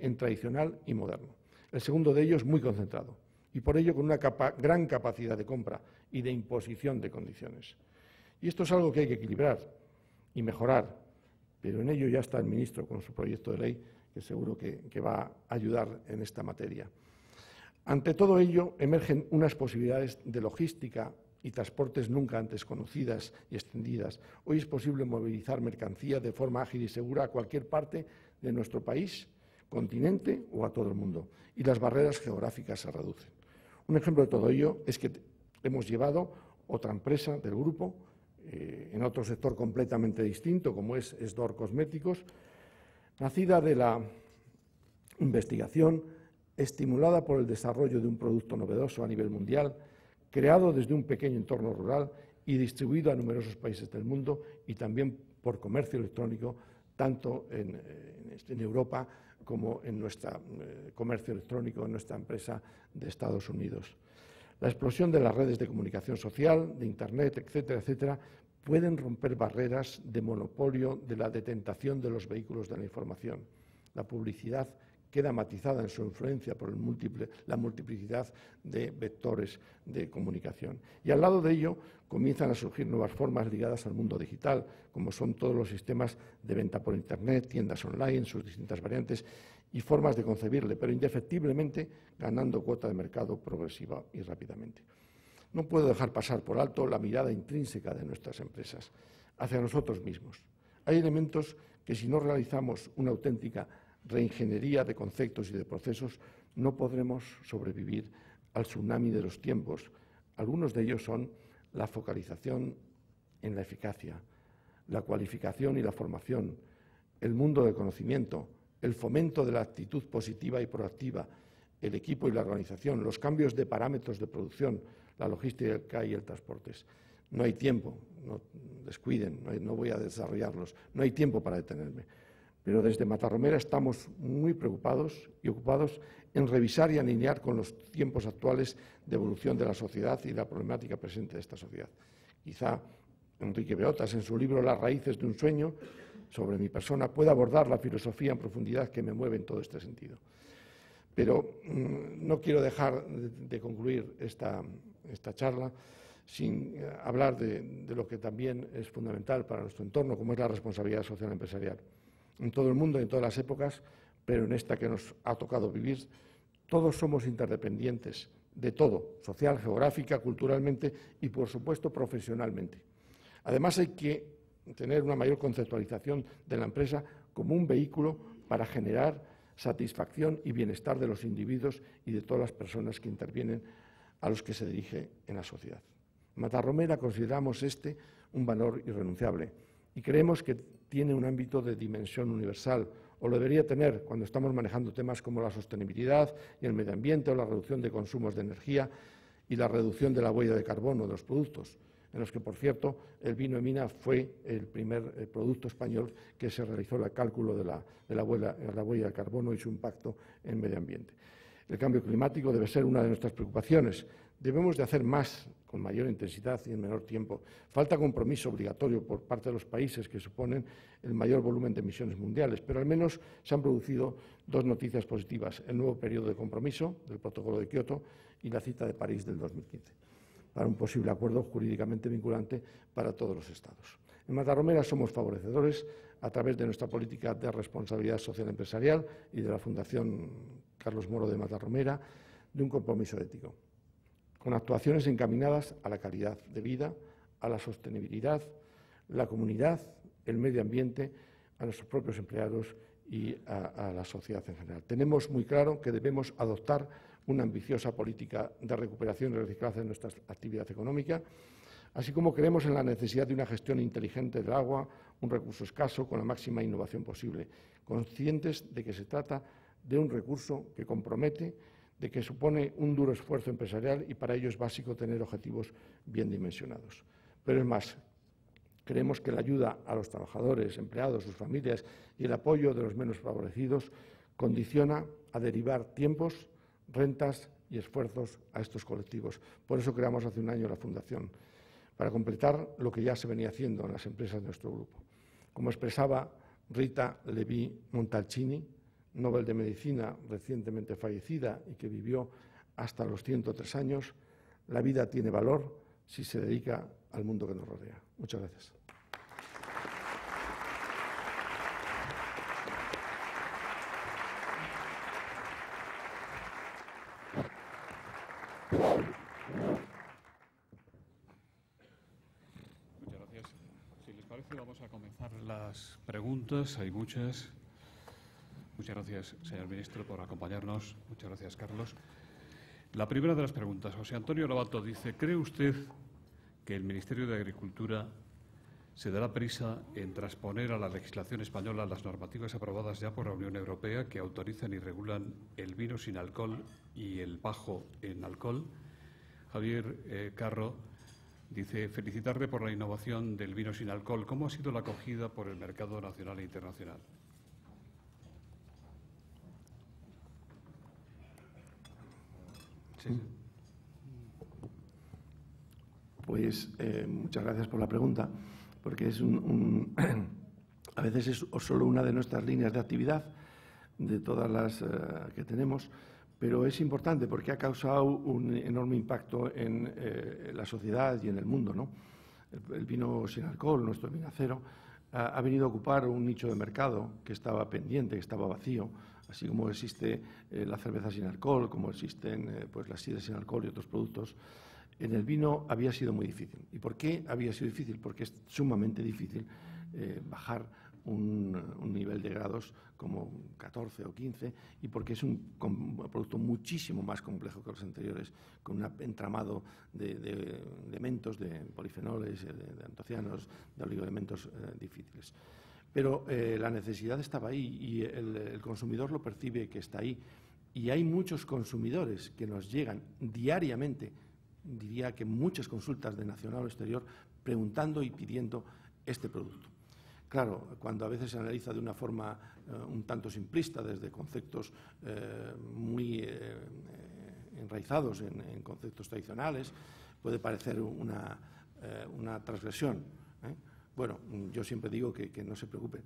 en tradicional y moderno. El segundo de ellos muy concentrado y por ello con una gran capacidad de compra y de imposición de condiciones. Y esto es algo que hay que equilibrar y mejorar, pero en ello ya está el ministro con su proyecto de ley, que seguro que va a ayudar en esta materia. Ante todo ello, emergen unas posibilidades de logística y transportes nunca antes conocidas y extendidas. Hoy es posible movilizar mercancía de forma ágil y segura a cualquier parte de nuestro país, continente o a todo el mundo, y las barreras geográficas se reducen. Un ejemplo de todo ello es que hemos llevado otra empresa del grupo, en otro sector completamente distinto, como es Sdor Cosméticos, nacida de la investigación, estimulada por el desarrollo de un producto novedoso a nivel mundial, creado desde un pequeño entorno rural y distribuido a numerosos países del mundo y también por comercio electrónico, tanto en Europa como en nuestro comercio electrónico, en nuestra empresa de Estados Unidos. La explosión de las redes de comunicación social, de Internet, etcétera, etcétera, pueden romper barreras de monopolio de la detentación de los vehículos de la información. La publicidad queda matizada en su influencia por la multiplicidad de vectores de comunicación. Y al lado de ello comienzan a surgir nuevas formas ligadas al mundo digital, como son todos los sistemas de venta por Internet, tiendas online, sus distintas variantes y formas de concebirle, pero indefectiblemente ganando cuota de mercado progresiva y rápidamente. No puedo dejar pasar por alto la mirada intrínseca de nuestras empresas hacia nosotros mismos. Hay elementos que, si no realizamos una auténtica reingeniería de conceptos y de procesos, no podremos sobrevivir al tsunami de los tiempos. Algunos de ellos son la focalización en la eficacia, la cualificación y la formación, el mundo del conocimiento, el fomento de la actitud positiva y proactiva, el equipo y la organización, los cambios de parámetros de producción, la logística y el transporte. No hay tiempo, no descuiden, no voy a desarrollarlos, no hay tiempo para detenerme. Pero desde Matarromera estamos muy preocupados y ocupados en revisar y alinear con los tiempos actuales de evolución de la sociedad y la problemática presente de esta sociedad. Quizá Enrique Beotas, en su libro Las raíces de un sueño, sobre mi persona, pueda abordar la filosofía en profundidad que me mueve en todo este sentido. Pero no quiero dejar de concluir esta charla sin hablar de lo que también es fundamental para nuestro entorno, como es la responsabilidad social empresarial. En todo el mundo, en todas las épocas, pero en esta que nos ha tocado vivir, todos somos interdependientes de todo, social, geográfica, culturalmente y, por supuesto, profesionalmente. Además, hay que tener una mayor conceptualización de la empresa como un vehículo para generar satisfacción y bienestar de los individuos y de todas las personas que intervienen a los que se dirige en la sociedad. En Matarromera consideramos este un valor irrenunciable y creemos que tiene un ámbito de dimensión universal, o lo debería tener cuando estamos manejando temas como la sostenibilidad y el medio ambiente o la reducción de consumos de energía y la reducción de la huella de carbono de los productos, en los que, por cierto, el vino de mina fue el primer producto español que se realizó el cálculo de la huella de carbono y su impacto en el medio ambiente. El cambio climático debe ser una de nuestras preocupaciones. Debemos de hacer más, con mayor intensidad y en menor tiempo. Falta compromiso obligatorio por parte de los países que suponen el mayor volumen de emisiones mundiales, pero al menos se han producido dos noticias positivas: el nuevo periodo de compromiso del Protocolo de Kioto y la cita de París del 2015, para un posible acuerdo jurídicamente vinculante para todos los Estados. En Matarromera somos favorecedores, a través de nuestra política de responsabilidad social empresarial y de la Fundación Carlos Moro de Matarromera, de un compromiso ético, con actuaciones encaminadas a la calidad de vida, a la sostenibilidad, la comunidad, el medio ambiente, a nuestros propios empleados y a la sociedad en general. Tenemos muy claro que debemos adoptar una ambiciosa política de recuperación y reciclaje de nuestra actividad económica, así como creemos en la necesidad de una gestión inteligente del agua, un recurso escaso con la máxima innovación posible, conscientes de que se trata de un recurso que compromete, de que supone un duro esfuerzo empresarial y para ello es básico tener objetivos bien dimensionados. Pero es más, creemos que la ayuda a los trabajadores, empleados, sus familias y el apoyo de los menos favorecidos condiciona a derivar tiempos, rentas y esfuerzos a estos colectivos. Por eso creamos hace un año la Fundación, para completar lo que ya se venía haciendo en las empresas de nuestro grupo. Como expresaba Rita Levi Montalcini, Nobel de Medicina recientemente fallecida y que vivió hasta los 103 años, la vida tiene valor si se dedica al mundo que nos rodea. Muchas gracias. Muchas gracias. Si les parece, vamos a comenzar las preguntas. Hay muchas. Muchas gracias, señor ministro, por acompañarnos. Muchas gracias, Carlos. La primera de las preguntas, José Antonio Lobato dice: ¿cree usted que el Ministerio de Agricultura se dará prisa en transponer a la legislación española las normativas aprobadas ya por la Unión Europea que autorizan y regulan el vino sin alcohol y el bajo en alcohol? Javier Carro dice: felicitarle por la innovación del vino sin alcohol. ¿Cómo ha sido la acogida por el mercado nacional e internacional? Sí. Pues muchas gracias por la pregunta, porque es a veces es solo una de nuestras líneas de actividad, de todas las que tenemos, pero es importante porque ha causado un enorme impacto en la sociedad y en el mundo, ¿no? El vino sin alcohol, nuestro vinacero, ha venido a ocupar un nicho de mercado que estaba pendiente, que estaba vacío, así como existe la cerveza sin alcohol, como existen pues las sidras sin alcohol y otros productos. En el vino había sido muy difícil. ¿Y por qué había sido difícil? Porque es sumamente difícil bajar un nivel de grados como 14 o 15 y porque es un producto muchísimo más complejo que los anteriores, con un entramado de elementos, de polifenoles, de antocianos, de oligoelementos difíciles. Pero la necesidad estaba ahí y el consumidor lo percibe que está ahí. Y hay muchos consumidores que nos llegan diariamente, diría que muchas consultas de nacional o exterior, preguntando y pidiendo este producto. Claro, cuando a veces se analiza de una forma un tanto simplista, desde conceptos muy enraizados en conceptos tradicionales, puede parecer una transgresión. Bueno, yo siempre digo que no se preocupen,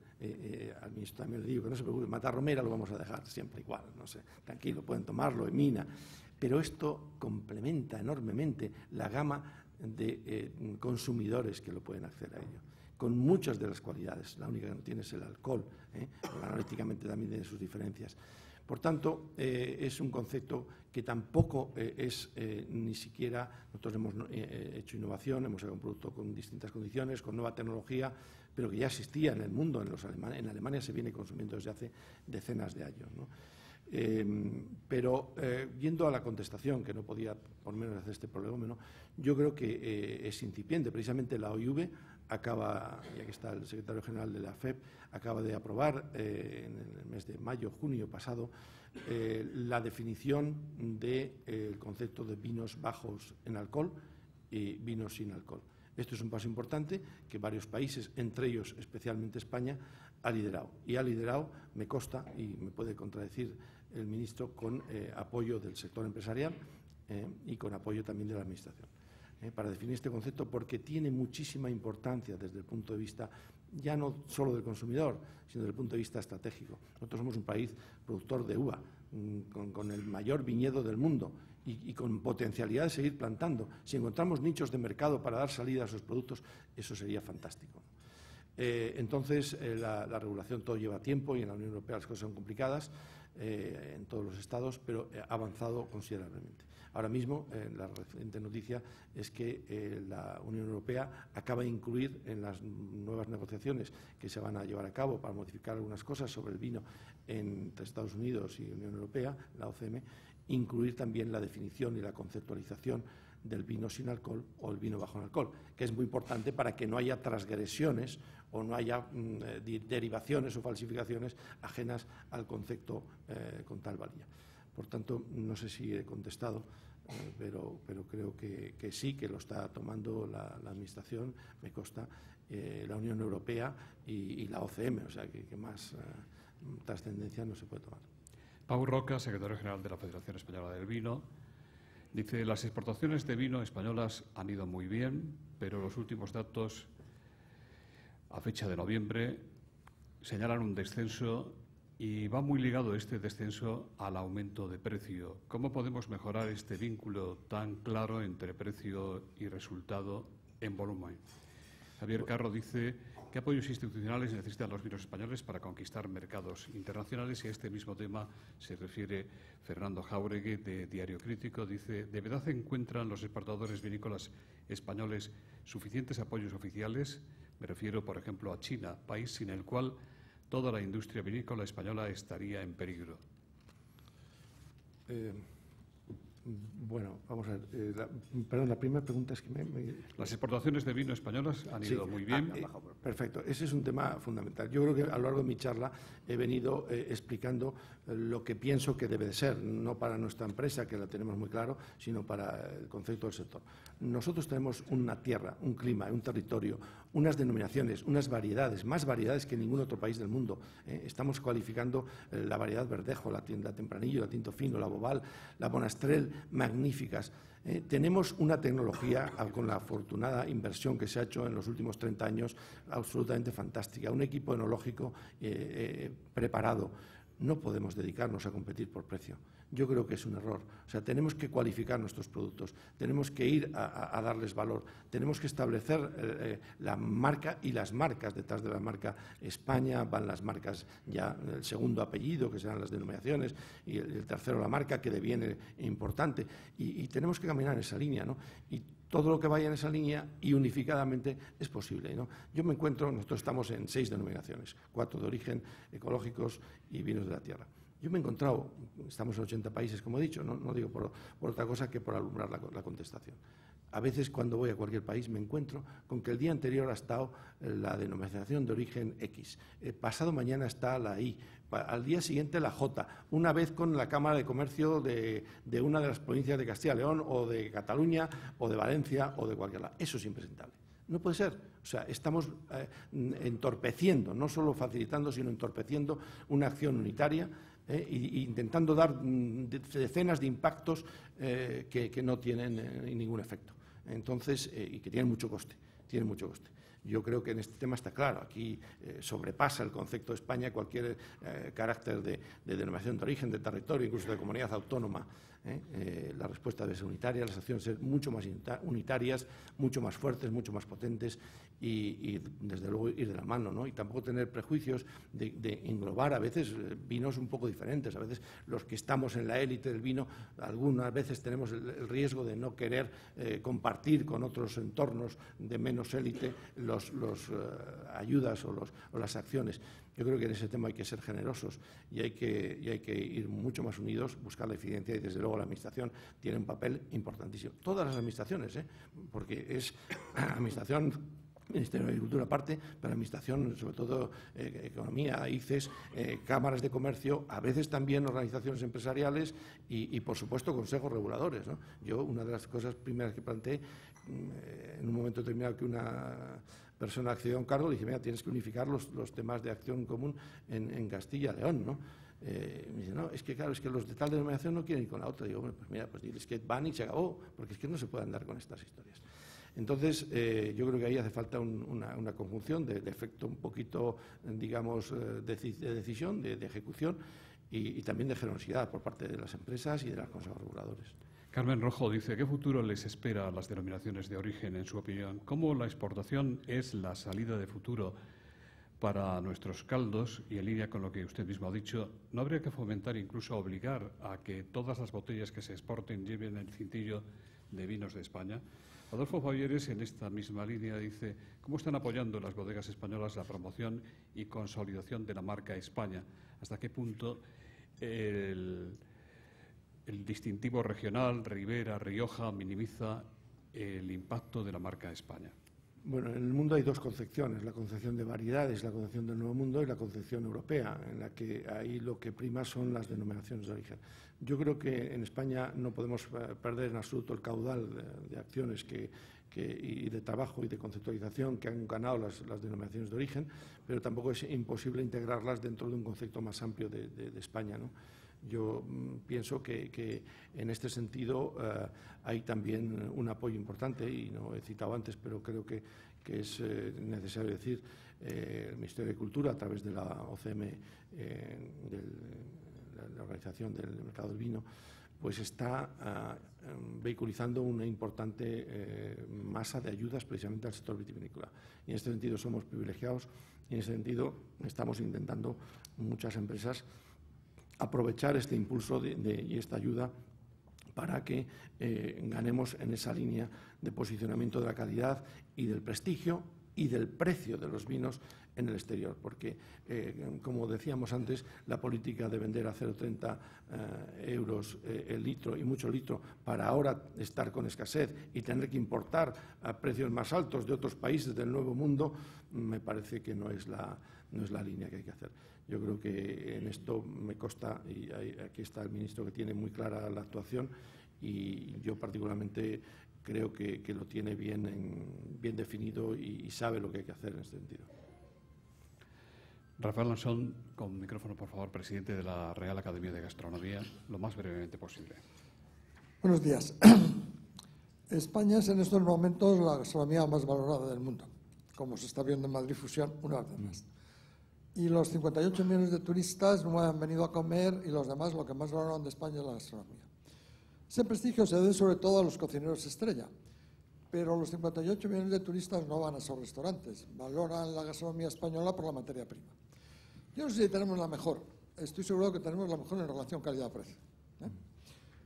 al ministro también le digo que no se preocupen, Matarromera lo vamos a dejar siempre igual, no sé, tranquilo, pueden tomarlo, Emina, pero esto complementa enormemente la gama de consumidores que lo pueden acceder a ello, con muchas de las cualidades. La única que no tiene es el alcohol, analíticamente también tiene sus diferencias. Por tanto, es un concepto que tampoco es ni siquiera, nosotros hemos hecho innovación, hemos hecho un producto con distintas condiciones, con nueva tecnología, pero que ya existía en el mundo, en Alemania se viene consumiendo desde hace decenas de años, ¿no? Pero yendo a la contestación, que no podía por menos hacer este prolegómeno, yo creo que es incipiente. Precisamente la OIV acaba, ya que está el secretario general de la FEP, acaba de aprobar en el mes de mayo, junio pasado, la definición del concepto de vinos bajos en alcohol y vinos sin alcohol. Esto es un paso importante que varios países, entre ellos especialmente España, ha liderado. Y ha liderado, me consta, y me puede contradecir el ministro, con apoyo del sector empresarial y con apoyo también de la Administración, para definir este concepto, porque tiene muchísima importancia desde el punto de vista ya no solo del consumidor, sino desde el punto de vista estratégico. Nosotros somos un país productor de uva, con el mayor viñedo del mundo y con potencialidad de seguir plantando. Si encontramos nichos de mercado para dar salida a esos productos, eso sería fantástico. Entonces, la regulación todo lleva tiempo y en la Unión Europea las cosas son complicadas en todos los estados, pero ha avanzado considerablemente. Ahora mismo, la reciente noticia es que la Unión Europea acaba de incluir en las nuevas negociaciones que se van a llevar a cabo para modificar algunas cosas sobre el vino entre Estados Unidos y Unión Europea, la OCM, incluir también la definición y la conceptualización del vino sin alcohol o el vino bajo en alcohol, que es muy importante para que no haya transgresiones o no haya derivaciones o falsificaciones ajenas al concepto con tal valía. Por tanto, no sé si he contestado, pero creo que sí, que lo está tomando la Administración, me consta, la Unión Europea y la OCM, o sea que más trascendencia no se puede tomar. Pau Roca, secretario general de la Federación Española del Vino, dice: las exportaciones de vino españolas han ido muy bien, pero los últimos datos a fecha de noviembre señalan un descenso y va muy ligado este descenso al aumento de precio. ¿Cómo podemos mejorar este vínculo tan claro entre precio y resultado en volumen? Javier Carro dice: ¿qué apoyos institucionales necesitan los vinos españoles para conquistar mercados internacionales? Y a este mismo tema se refiere Fernando Jáuregui, de Diario Crítico. Dice: ¿de verdad encuentran los exportadores vinícolas españoles suficientes apoyos oficiales? Me refiero, por ejemplo, a China, país sin el cual toda la industria vinícola española estaría en peligro. Bueno, vamos a ver. Perdón, la primera pregunta es que Las exportaciones de vino españolas han ido muy bien. Perfecto, ese es un tema fundamental. Yo creo que a lo largo de mi charla he venido explicando lo que pienso que debe de ser, no para nuestra empresa, que la tenemos muy claro, sino para el concepto del sector. Nosotros tenemos una tierra, un clima, un territorio, unas denominaciones, unas variedades, más variedades que ningún otro país del mundo. Estamos cualificando la variedad verdejo, la tempranillo, la tinto fino, la boval, la bonastrell, magníficas. Tenemos una tecnología, con la afortunada inversión que se ha hecho en los últimos 30 años, absolutamente fantástica. Un equipo enológico preparado. No podemos dedicarnos a competir por precio. Yo creo que es un error. O sea, tenemos que cualificar nuestros productos, tenemos que ir a darles valor, tenemos que establecer la marca y las marcas. Detrás de la marca España van las marcas, ya el segundo apellido, que serán las denominaciones, y el tercero la marca, que deviene importante. Y tenemos que caminar en esa línea, ¿no? Y todo lo que vaya en esa línea y unificadamente es posible, ¿no? Yo me encuentro, nosotros estamos en 6 denominaciones, 4 de origen, ecológicos y vinos de la tierra. Yo me he encontrado, estamos en 80 países, como he dicho, no digo por otra cosa que por alumbrar la contestación. A veces, cuando voy a cualquier país, me encuentro con que el día anterior ha estado la denominación de origen X, pasado mañana está la Y, al día siguiente la J, una vez con la Cámara de Comercio de una de las provincias de Castilla y León, o de Cataluña, o de Valencia, o de cualquier lado. Eso es impresentable. No puede ser. O sea, estamos entorpeciendo, no solo facilitando, sino entorpeciendo una acción unitaria e intentando dar decenas de impactos que no tienen ningún efecto. Entonces, y que tienen mucho coste, Yo creo que en este tema está claro. Aquí sobrepasa el concepto de España cualquier carácter de denominación de origen, de territorio, incluso de comunidad autónoma. La respuesta debe ser unitaria, las acciones ser mucho más unitarias, mucho más fuertes, mucho más potentes y desde luego, ir de la mano, ¿no? Y tampoco tener prejuicios de englobar a veces vinos un poco diferentes. A veces los que estamos en la élite del vino, algunas veces tenemos el riesgo de no querer compartir con otros entornos de menos élite los ayudas o las acciones. Yo creo que en ese tema hay que ser generosos y hay que ir mucho más unidos, buscar la eficiencia y, desde luego, la Administración tiene un papel importantísimo. Todas las administraciones, porque es Administración, Ministerio de Agricultura aparte, pero Administración, sobre todo Economía, ICES, cámaras de comercio, a veces también organizaciones empresariales y por supuesto, consejos reguladores, ¿no? Yo, una de las cosas primeras que planteé, en un momento determinado que una persona accedió a un cargo, le dije, mira, tienes que unificar los temas de acción común en Castilla y León, ¿no? Me dice, no, es que claro, es que los de tal denominación no quieren ir con la otra. Digo, bueno, pues mira, pues diles que van y se acabó, porque es que no se puede andar con estas historias. Entonces, yo creo que ahí hace falta una conjunción de efecto un poquito, digamos, de decisión, de ejecución y también de generosidad por parte de las empresas y de los consejos reguladores. Carmen Rojo dice, ¿qué futuro les espera a las denominaciones de origen, en su opinión? ¿Cómo la exportación es la salida de futuro para nuestros caldos? Y en línea con lo que usted mismo ha dicho, ¿no habría que fomentar, incluso obligar a que todas las botellas que se exporten lleven el cintillo de vinos de España? Adolfo Fabieres, en esta misma línea, dice, ¿cómo están apoyando las bodegas españolas la promoción y consolidación de la marca España? ¿Hasta qué punto el distintivo regional, Ribera, Rioja, minimiza el impacto de la marca España? Bueno, en el mundo hay dos concepciones, la concepción de variedades, la concepción del Nuevo Mundo y la concepción europea, en la que ahí lo que prima son las denominaciones de origen. Yo creo que en España no podemos perder en absoluto el caudal de acciones y de trabajo y de conceptualización que han ganado las denominaciones de origen, pero tampoco es imposible integrarlas dentro de un concepto más amplio de España, ¿no? Yo pienso que en este sentido hay también un apoyo importante, y no he citado antes, pero creo que es necesario decir, el Ministerio de Cultura, a través de la OCM, la Organización del Mercado del Vino, pues está vehiculizando una importante masa de ayudas precisamente al sector vitivinícola. Y en este sentido somos privilegiados y en ese sentido estamos intentando muchas empresas aprovechar este impulso y esta ayuda para que ganemos en esa línea de posicionamiento de la calidad y del prestigio y del precio de los vinos en el exterior, porque, como decíamos antes, la política de vender a 0,30 euros el litro y mucho litro para ahora estar con escasez y tener que importar a precios más altos de otros países del Nuevo Mundo, me parece que no es la línea que hay que hacer. Yo creo que en esto me consta, y aquí está el ministro que tiene muy clara la actuación, y yo particularmente creo que lo tiene bien definido y sabe lo que hay que hacer en este sentido. Rafael Lansón, con micrófono, por favor, presidente de la Real Academia de Gastronomía, lo más brevemente posible. Buenos días. España es en estos momentos la gastronomía más valorada del mundo, como se está viendo en Madrid Fusión una vez más. Y los 58 millones de turistas no han venido a comer, y los demás lo que más valoran de España es la gastronomía. Ese prestigio se debe sobre todo a los cocineros estrella, pero los 58 millones de turistas no van a esos restaurantes, valoran la gastronomía española por la materia prima. Yo no sé si tenemos la mejor, estoy seguro que tenemos la mejor en relación calidad-precio.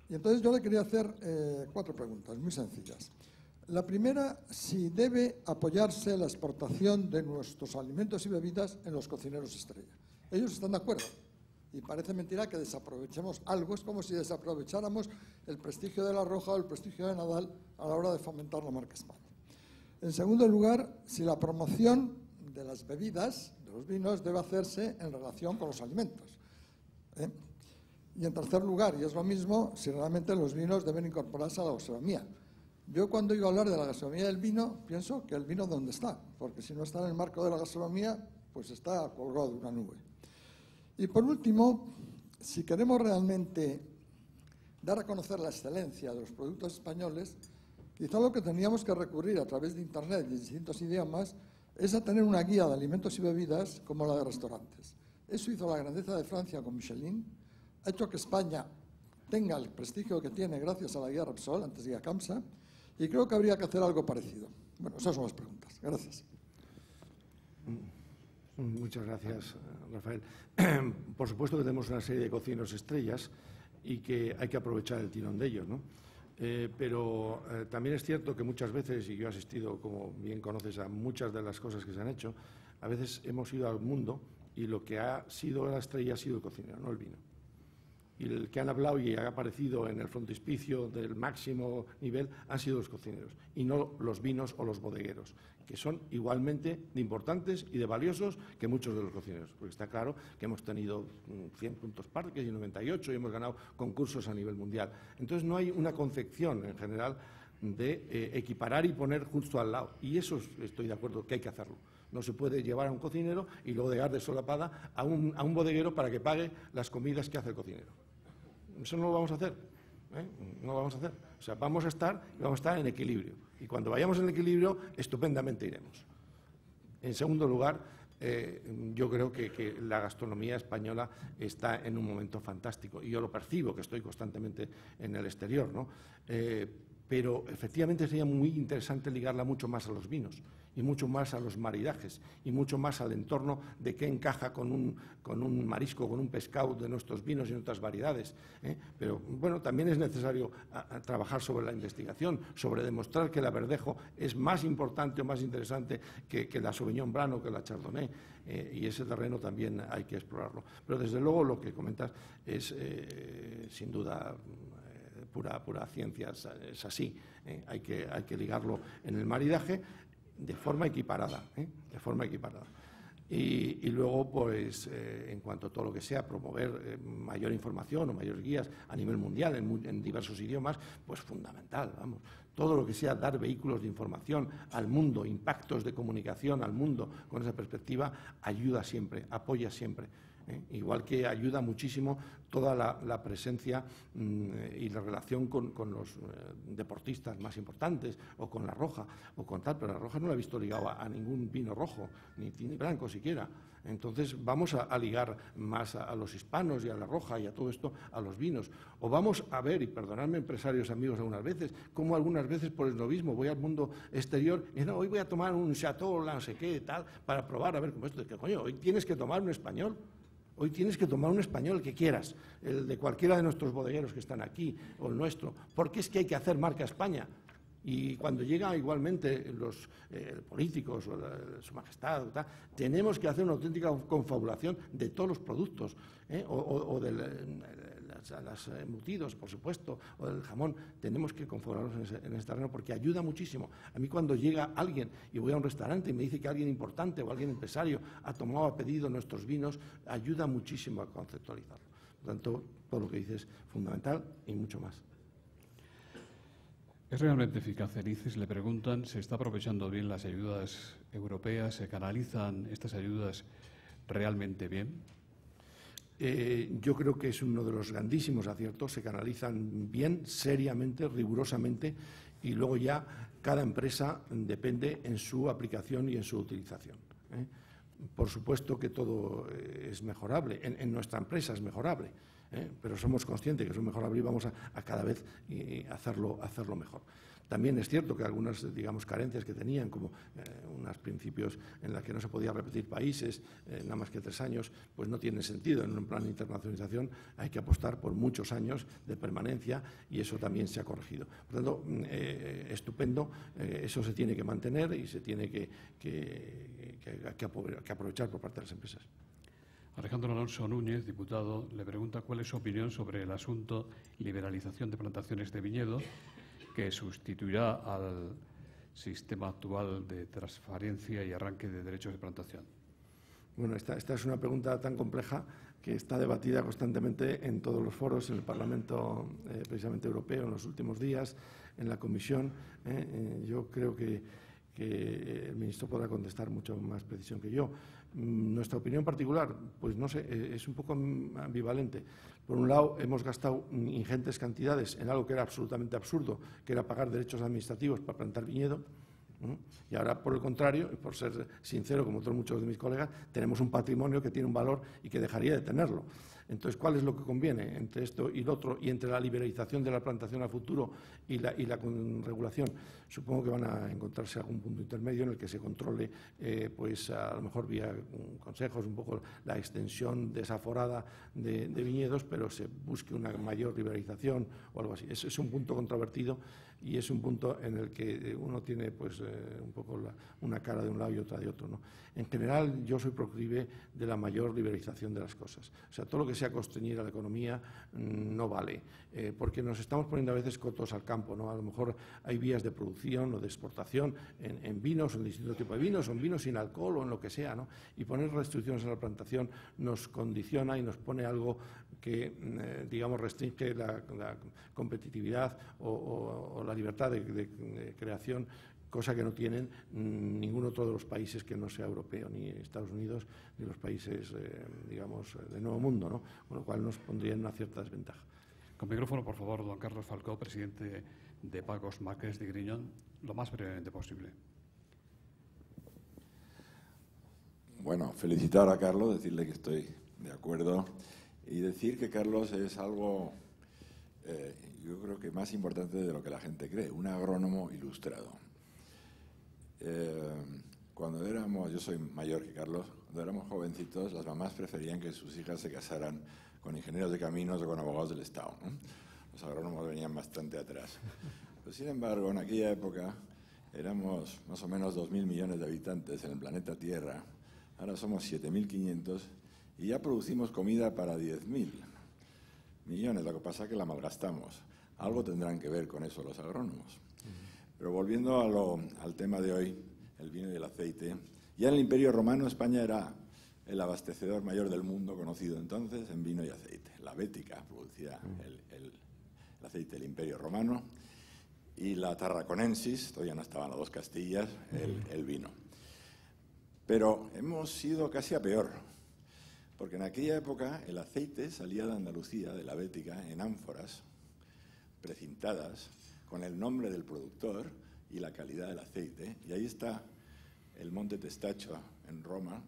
Y entonces yo le quería hacer 4 preguntas muy sencillas. La primera, si debe apoyarse la exportación de nuestros alimentos y bebidas en los cocineros estrella. Ellos están de acuerdo. Y parece mentira que desaprovechemos algo. Es como si desaprovecháramos el prestigio de La Rioja o el prestigio de Nadal a la hora de fomentar la marca España. En segundo lugar, si la promoción de las bebidas, de los vinos, debe hacerse en relación con los alimentos. Y en tercer lugar, y es lo mismo, si realmente los vinos deben incorporarse a la gastronomía. Yo cuando oigo hablar de la gastronomía del vino, pienso que el vino ¿dónde está? Porque si no está en el marco de la gastronomía, pues está colgado de una nube. Y por último, si queremos realmente dar a conocer la excelencia de los productos españoles, quizá lo que tendríamos que recurrir a través de Internet y de distintos idiomas es a tener una guía de alimentos y bebidas como la de restaurantes. Eso hizo la grandeza de Francia con Michelin, ha hecho que España tenga el prestigio que tiene gracias a la guía Repsol, antes guía CAMSA, y creo que habría que hacer algo parecido. Bueno, esas son las preguntas. Gracias. Muchas gracias, Rafael. Por supuesto que tenemos una serie de cocineros estrellas y que hay que aprovechar el tirón de ellos, ¿no? Pero también es cierto que muchas veces, y yo he asistido, como bien conoces, a muchas de las cosas que se han hecho, a veces hemos ido al mundo y lo que ha sido la estrella ha sido el cocinero, no el vino. Y el que han hablado y ha aparecido en el frontispicio del máximo nivel han sido los cocineros y no los vinos o los bodegueros, que son igualmente de importantes y de valiosos que muchos de los cocineros, porque está claro que hemos tenido 100 puntos Parques y 98 y hemos ganado concursos a nivel mundial. Entonces no hay una concepción en general de equiparar y poner justo al lado, y eso estoy de acuerdo que hay que hacerlo. No se puede llevar a un cocinero y luego dejar de solapada a un bodeguero para que pague las comidas que hace el cocinero. Eso no lo vamos a hacer, no lo vamos a hacer. O sea, vamos a estar en equilibrio. Y cuando vayamos en equilibrio, estupendamente iremos. En segundo lugar, yo creo que la gastronomía española está en un momento fantástico. Y yo lo percibo, que estoy constantemente en el exterior, ¿no? Pero efectivamente sería muy interesante ligarla mucho más a los vinos y mucho más a los maridajes y mucho más al entorno de qué encaja con un marisco, con un pescado de nuestros vinos y otras variedades. Pero bueno, también es necesario trabajar sobre la investigación, sobre demostrar que la verdejo es más importante o más interesante que la Sauvignon Blanc o que la Chardonnay, y ese terreno también hay que explorarlo. Pero desde luego lo que comentas es sin duda pura ciencia, es así. Hay que ligarlo en el maridaje de forma equiparada, de forma equiparada. Y luego, pues, en cuanto a todo lo que sea, promover mayor información o mayores guías a nivel mundial en diversos idiomas, pues fundamental, vamos. Todo lo que sea dar vehículos de información al mundo, impactos de comunicación al mundo con esa perspectiva, ayuda siempre, apoya siempre. Igual que ayuda muchísimo toda la presencia y la relación con los deportistas más importantes, o con la Roja, o con tal, pero la Roja no la he visto ligada a ningún vino rojo, ni blanco siquiera. Entonces vamos a ligar más a los hispanos y a la Roja y a todo esto, a los vinos. O vamos a ver, y perdonadme empresarios amigos algunas veces, como algunas veces por el esnovismo voy al mundo exterior y no, hoy voy a tomar un Chateau, no sé qué, tal, para probar a ver cómo esto. ¿Qué coño? Hoy tienes que tomar un español. Hoy tienes que tomar un español, el que quieras, el de cualquiera de nuestros bodegueros que están aquí, o el nuestro, porque es que hay que hacer marca España. Y cuando llegan igualmente los políticos o su majestad, o tal, tenemos que hacer una auténtica confabulación de todos los productos, o de los embutidos, por supuesto, o del jamón. Tenemos que confabularnos en ese terreno porque ayuda muchísimo. A mí cuando llega alguien y voy a un restaurante y me dice que alguien importante o alguien empresario ha tomado, ha pedido nuestros vinos, ayuda muchísimo a conceptualizarlo. Por tanto, todo lo que dices es fundamental y mucho más. ¿Es realmente eficaz el ICES? Le preguntan, ¿se está aprovechando bien las ayudas europeas? ¿Se canalizan estas ayudas realmente bien? Yo creo que es uno de los grandísimos aciertos, se canalizan bien, seriamente, rigurosamente, y luego ya cada empresa depende en su aplicación y en su utilización. Por supuesto que todo es mejorable, en nuestra empresa es mejorable, pero somos conscientes que es mejorable y vamos a cada vez hacerlo mejor. También es cierto que algunas, digamos, carencias que tenían, como unos principios en los que no se podía repetir países, nada más que 3 años, pues no tiene sentido. En un plan de internacionalización hay que apostar por muchos años de permanencia y eso también se ha corregido. Por tanto, estupendo, eso se tiene que mantener y se tiene que aprovechar por parte de las empresas. Alejandro Alonso Núñez, diputado, le pregunta cuál es su opinión sobre el asunto liberalización de plantaciones de viñedo, que sustituirá al sistema actual de transferencia y arranque de derechos de plantación. Bueno, esta es una pregunta tan compleja que está debatida constantemente en todos los foros, en el Parlamento precisamente europeo en los últimos días, en la Comisión. Yo creo que el ministro podrá contestar mucho más precisión que yo. Nuestra opinión particular, pues no sé, es un poco ambivalente. Por un lado, hemos gastado ingentes cantidades en algo que era absolutamente absurdo, que era pagar derechos administrativos para plantar viñedo. Y ahora, por el contrario, y por ser sincero, como todos muchos de mis colegas, tenemos un patrimonio que tiene un valor y que dejaría de tenerlo. Entonces, ¿cuál es lo que conviene entre esto y lo otro, y entre la liberalización de la plantación a futuro y la regulación? Supongo que van a encontrarse algún punto intermedio en el que se controle, pues a lo mejor vía consejos, un poco la extensión desaforada de viñedos, pero se busque una mayor liberalización o algo así. Es un punto controvertido y es un punto en el que uno tiene pues un poco una cara de un lado y otra de otro, ¿no? En general, yo soy proclive de la mayor liberalización de las cosas. O sea, todo lo que sea constreñir a la economía no vale, porque nos estamos poniendo a veces cotos al campo, ¿no? A lo mejor hay vías de producción o de exportación en vinos, en distintos tipos de vinos, o en vinos sin alcohol o en lo que sea, ¿no? Y poner restricciones a la plantación nos condiciona y nos pone algo que, digamos, restringe la competitividad o la libertad de creación, cosa que no tienen ningún otro de los países que no sea europeo, ni Estados Unidos, ni los países, digamos, del Nuevo Mundo, ¿no? Con lo cual nos pondría en una cierta desventaja. Con micrófono, por favor, don Carlos Falcó, presidente de Pagos Marqués de Griñón, lo más brevemente posible. Bueno, felicitar a Carlos, decirle que estoy de acuerdo y decir que Carlos es algo, yo creo que más importante de lo que la gente cree, un agrónomo ilustrado. Cuando éramos, yo soy mayor que Carlos, cuando éramos jovencitos, las mamás preferían que sus hijas se casaran con ingenieros de caminos o con abogados del Estado, ¿no? Los agrónomos venían bastante atrás. Pero, sin embargo, en aquella época éramos más o menos 2.000 millones de habitantes en el planeta Tierra. Ahora somos 7.500 y ya producimos comida para 10.000 millones. Lo que pasa es que la malgastamos. Algo tendrán que ver con eso los agrónomos. Pero volviendo al tema de hoy, el vino y el aceite, ya en el Imperio Romano España era el abastecedor mayor del mundo, conocido entonces en vino y aceite. La Bética producía el aceite del Imperio Romano y la Tarraconensis, todavía no estaban las dos Castillas, el vino. Pero hemos sido casi a peor, porque en aquella época el aceite salía de Andalucía, de la Bética, en ánforas precintadas, con el nombre del productor y la calidad del aceite. Y ahí está el Monte Testacho, en Roma,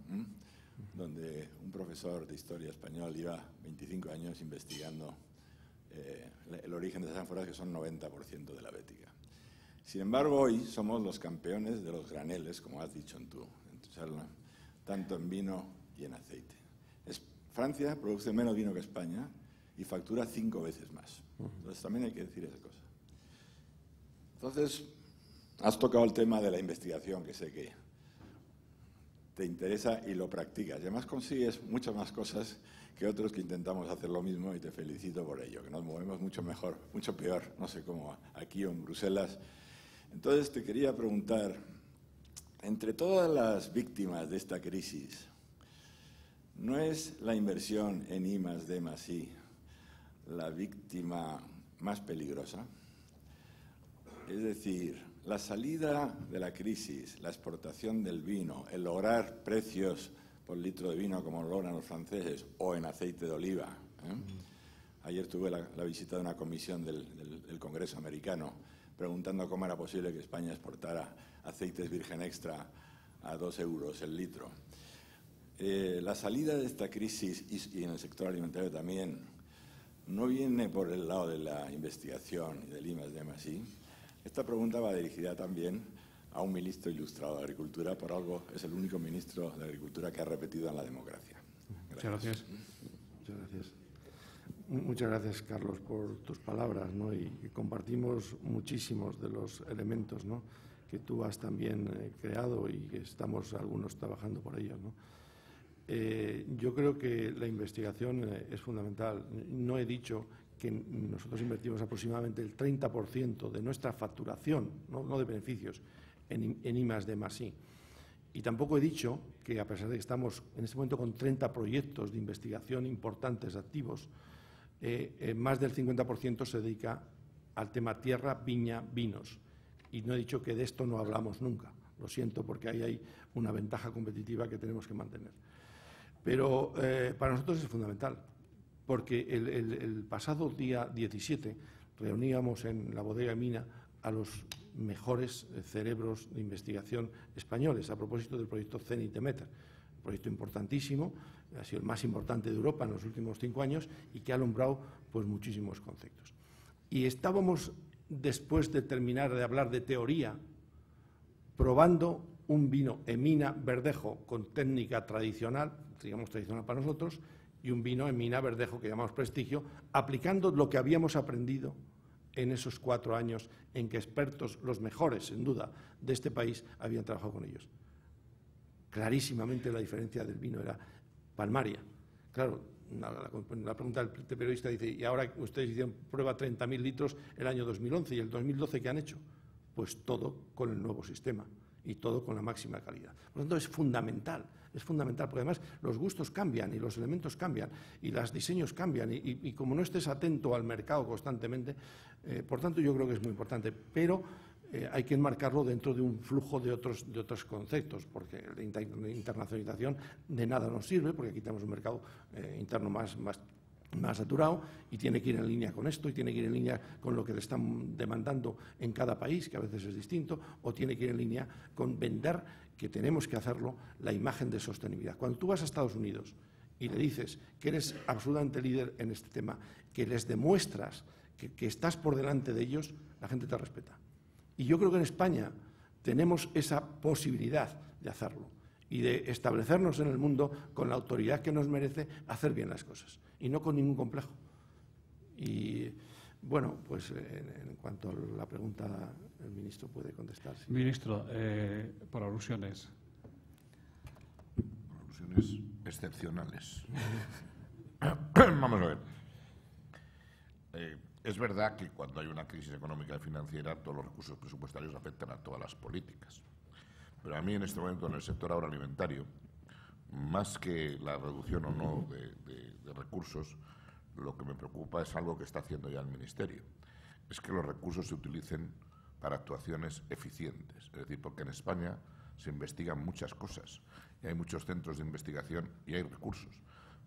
donde un profesor de historia español lleva 25 años investigando el origen de esas ánforas, que son 90% de la Bética. Sin embargo, hoy somos los campeones de los graneles, como has dicho en tu charla, tanto en vino y en aceite. Francia produce menos vino que España y factura 5 veces más. Entonces también hay que decir esa cosa. Entonces, has tocado el tema de la investigación, que sé que te interesa y lo practicas. Y además consigues muchas más cosas que otros que intentamos hacer lo mismo y te felicito por ello, que nos movemos mucho mejor, mucho peor, no sé cómo, aquí o en Bruselas. Entonces te quería preguntar, entre todas las víctimas de esta crisis, ¿no es la inversión en I+D+I la víctima más peligrosa? Es decir, la salida de la crisis, la exportación del vino, el lograr precios por litro de vino como lo logran los franceses o en aceite de oliva. Ayer tuve la visita de una comisión del Congreso americano preguntando cómo era posible que España exportara aceites virgen extra a 2 euros el litro. La salida de esta crisis, y en el sector alimentario también, no viene por el lado de la investigación y del I+D+I. Esta pregunta va dirigida también a un ministro ilustrado de Agricultura, por algo es el único ministro de Agricultura que ha repetido en la democracia. Gracias. Muchas gracias. Muchas gracias, Carlos, por tus palabras, ¿no? Y compartimos muchísimos de los elementos, ¿no?, que tú has también creado y que estamos algunos trabajando por ellos, ¿no? Yo creo que la investigación es fundamental. No he dicho que nosotros invertimos aproximadamente el 30% de nuestra facturación, no de beneficios, en I+D+I. Y tampoco he dicho que, a pesar de que estamos en este momento con 30 proyectos de investigación importantes, activos, más del 50% se dedica al tema tierra, viña, vinos. Y no he dicho que de esto no hablamos nunca. Lo siento, porque ahí hay una ventaja competitiva que tenemos que mantener. Pero para nosotros es fundamental, porque el pasado día 17 reuníamos en la bodega Mina a los mejores cerebros de investigación españoles a propósito del proyecto Zenit Demeter, un proyecto importantísimo, ha sido el más importante de Europa en los últimos 5 años y que ha alumbrado pues muchísimos conceptos. Y estábamos, después de terminar de hablar de teoría, probando un vino Emina Verdejo con técnica tradicional, digamos tradicional para nosotros, y un vino Emina Verdejo que llamamos Prestigio, aplicando lo que habíamos aprendido en esos 4 años en que expertos, los mejores, sin duda, de este país, habían trabajado con ellos. Clarísimamente la diferencia del vino era palmaria. Claro, la pregunta del periodista dice, ¿y ahora ustedes hicieron prueba 30.000 litros el año 2011 y el 2012 qué han hecho? Pues todo con el nuevo sistema y todo con la máxima calidad. Por lo tanto, es fundamental, porque además los gustos cambian y los elementos cambian y los diseños cambian y como no estés atento al mercado constantemente, por tanto yo creo que es muy importante, pero hay que enmarcarlo dentro de un flujo de otros conceptos, porque la internacionalización de nada nos sirve, porque aquí tenemos un mercado interno más saturado y tiene que ir en línea con esto y tiene que ir en línea con lo que le están demandando en cada país, que a veces es distinto, o tiene que ir en línea con vender, que tenemos que hacerlo, la imagen de sostenibilidad. Cuando tú vas a Estados Unidos y le dices que eres absolutamente líder en este tema, que les demuestras que estás por delante de ellos, la gente te respeta. Y yo creo que en España tenemos esa posibilidad de hacerlo y de establecernos en el mundo con la autoridad que nos merece hacer bien las cosas y no con ningún complejo. Y bueno, pues en cuanto a la pregunta, el ministro puede contestar. ¿Sí? Ministro, por alusiones. Alusiones excepcionales. Vamos a ver. Es verdad que cuando hay una crisis económica y financiera, todos los recursos presupuestarios afectan a todas las políticas. Pero a mí en este momento en el sector agroalimentario, más que la reducción o no de recursos, lo que me preocupa es algo que está haciendo ya el Ministerio. Es que los recursos se utilicen para actuaciones eficientes. Es decir, porque en España se investigan muchas cosas y hay muchos centros de investigación y hay recursos,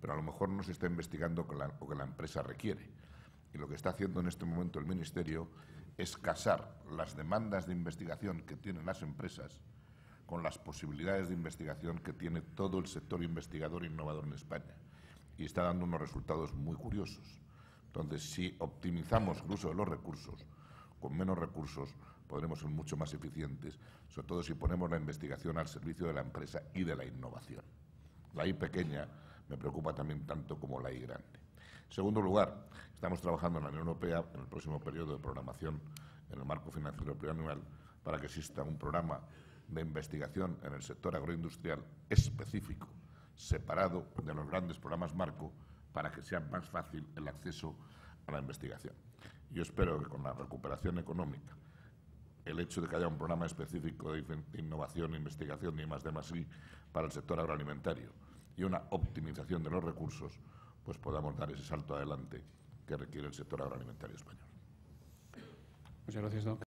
pero a lo mejor no se está investigando lo que la empresa requiere. Y lo que está haciendo en este momento el Ministerio es casar las demandas de investigación que tienen las empresas con las posibilidades de investigación que tiene todo el sector investigador e innovador en España. Y está dando unos resultados muy curiosos. Entonces, si optimizamos el uso de los recursos, con menos recursos podremos ser mucho más eficientes, sobre todo si ponemos la investigación al servicio de la empresa y de la innovación. La I pequeña me preocupa también tanto como la I grande. En segundo lugar, estamos trabajando en la Unión Europea en el próximo periodo de programación en el marco financiero plurianual para que exista un programa de investigación en el sector agroindustrial específico, separado de los grandes programas marco, para que sea más fácil el acceso a la investigación. Yo espero que con la recuperación económica, el hecho de que haya un programa específico de innovación, investigación y I+D+I para el sector agroalimentario y una optimización de los recursos, pues podamos dar ese salto adelante que requiere el sector agroalimentario español. Muchas gracias, don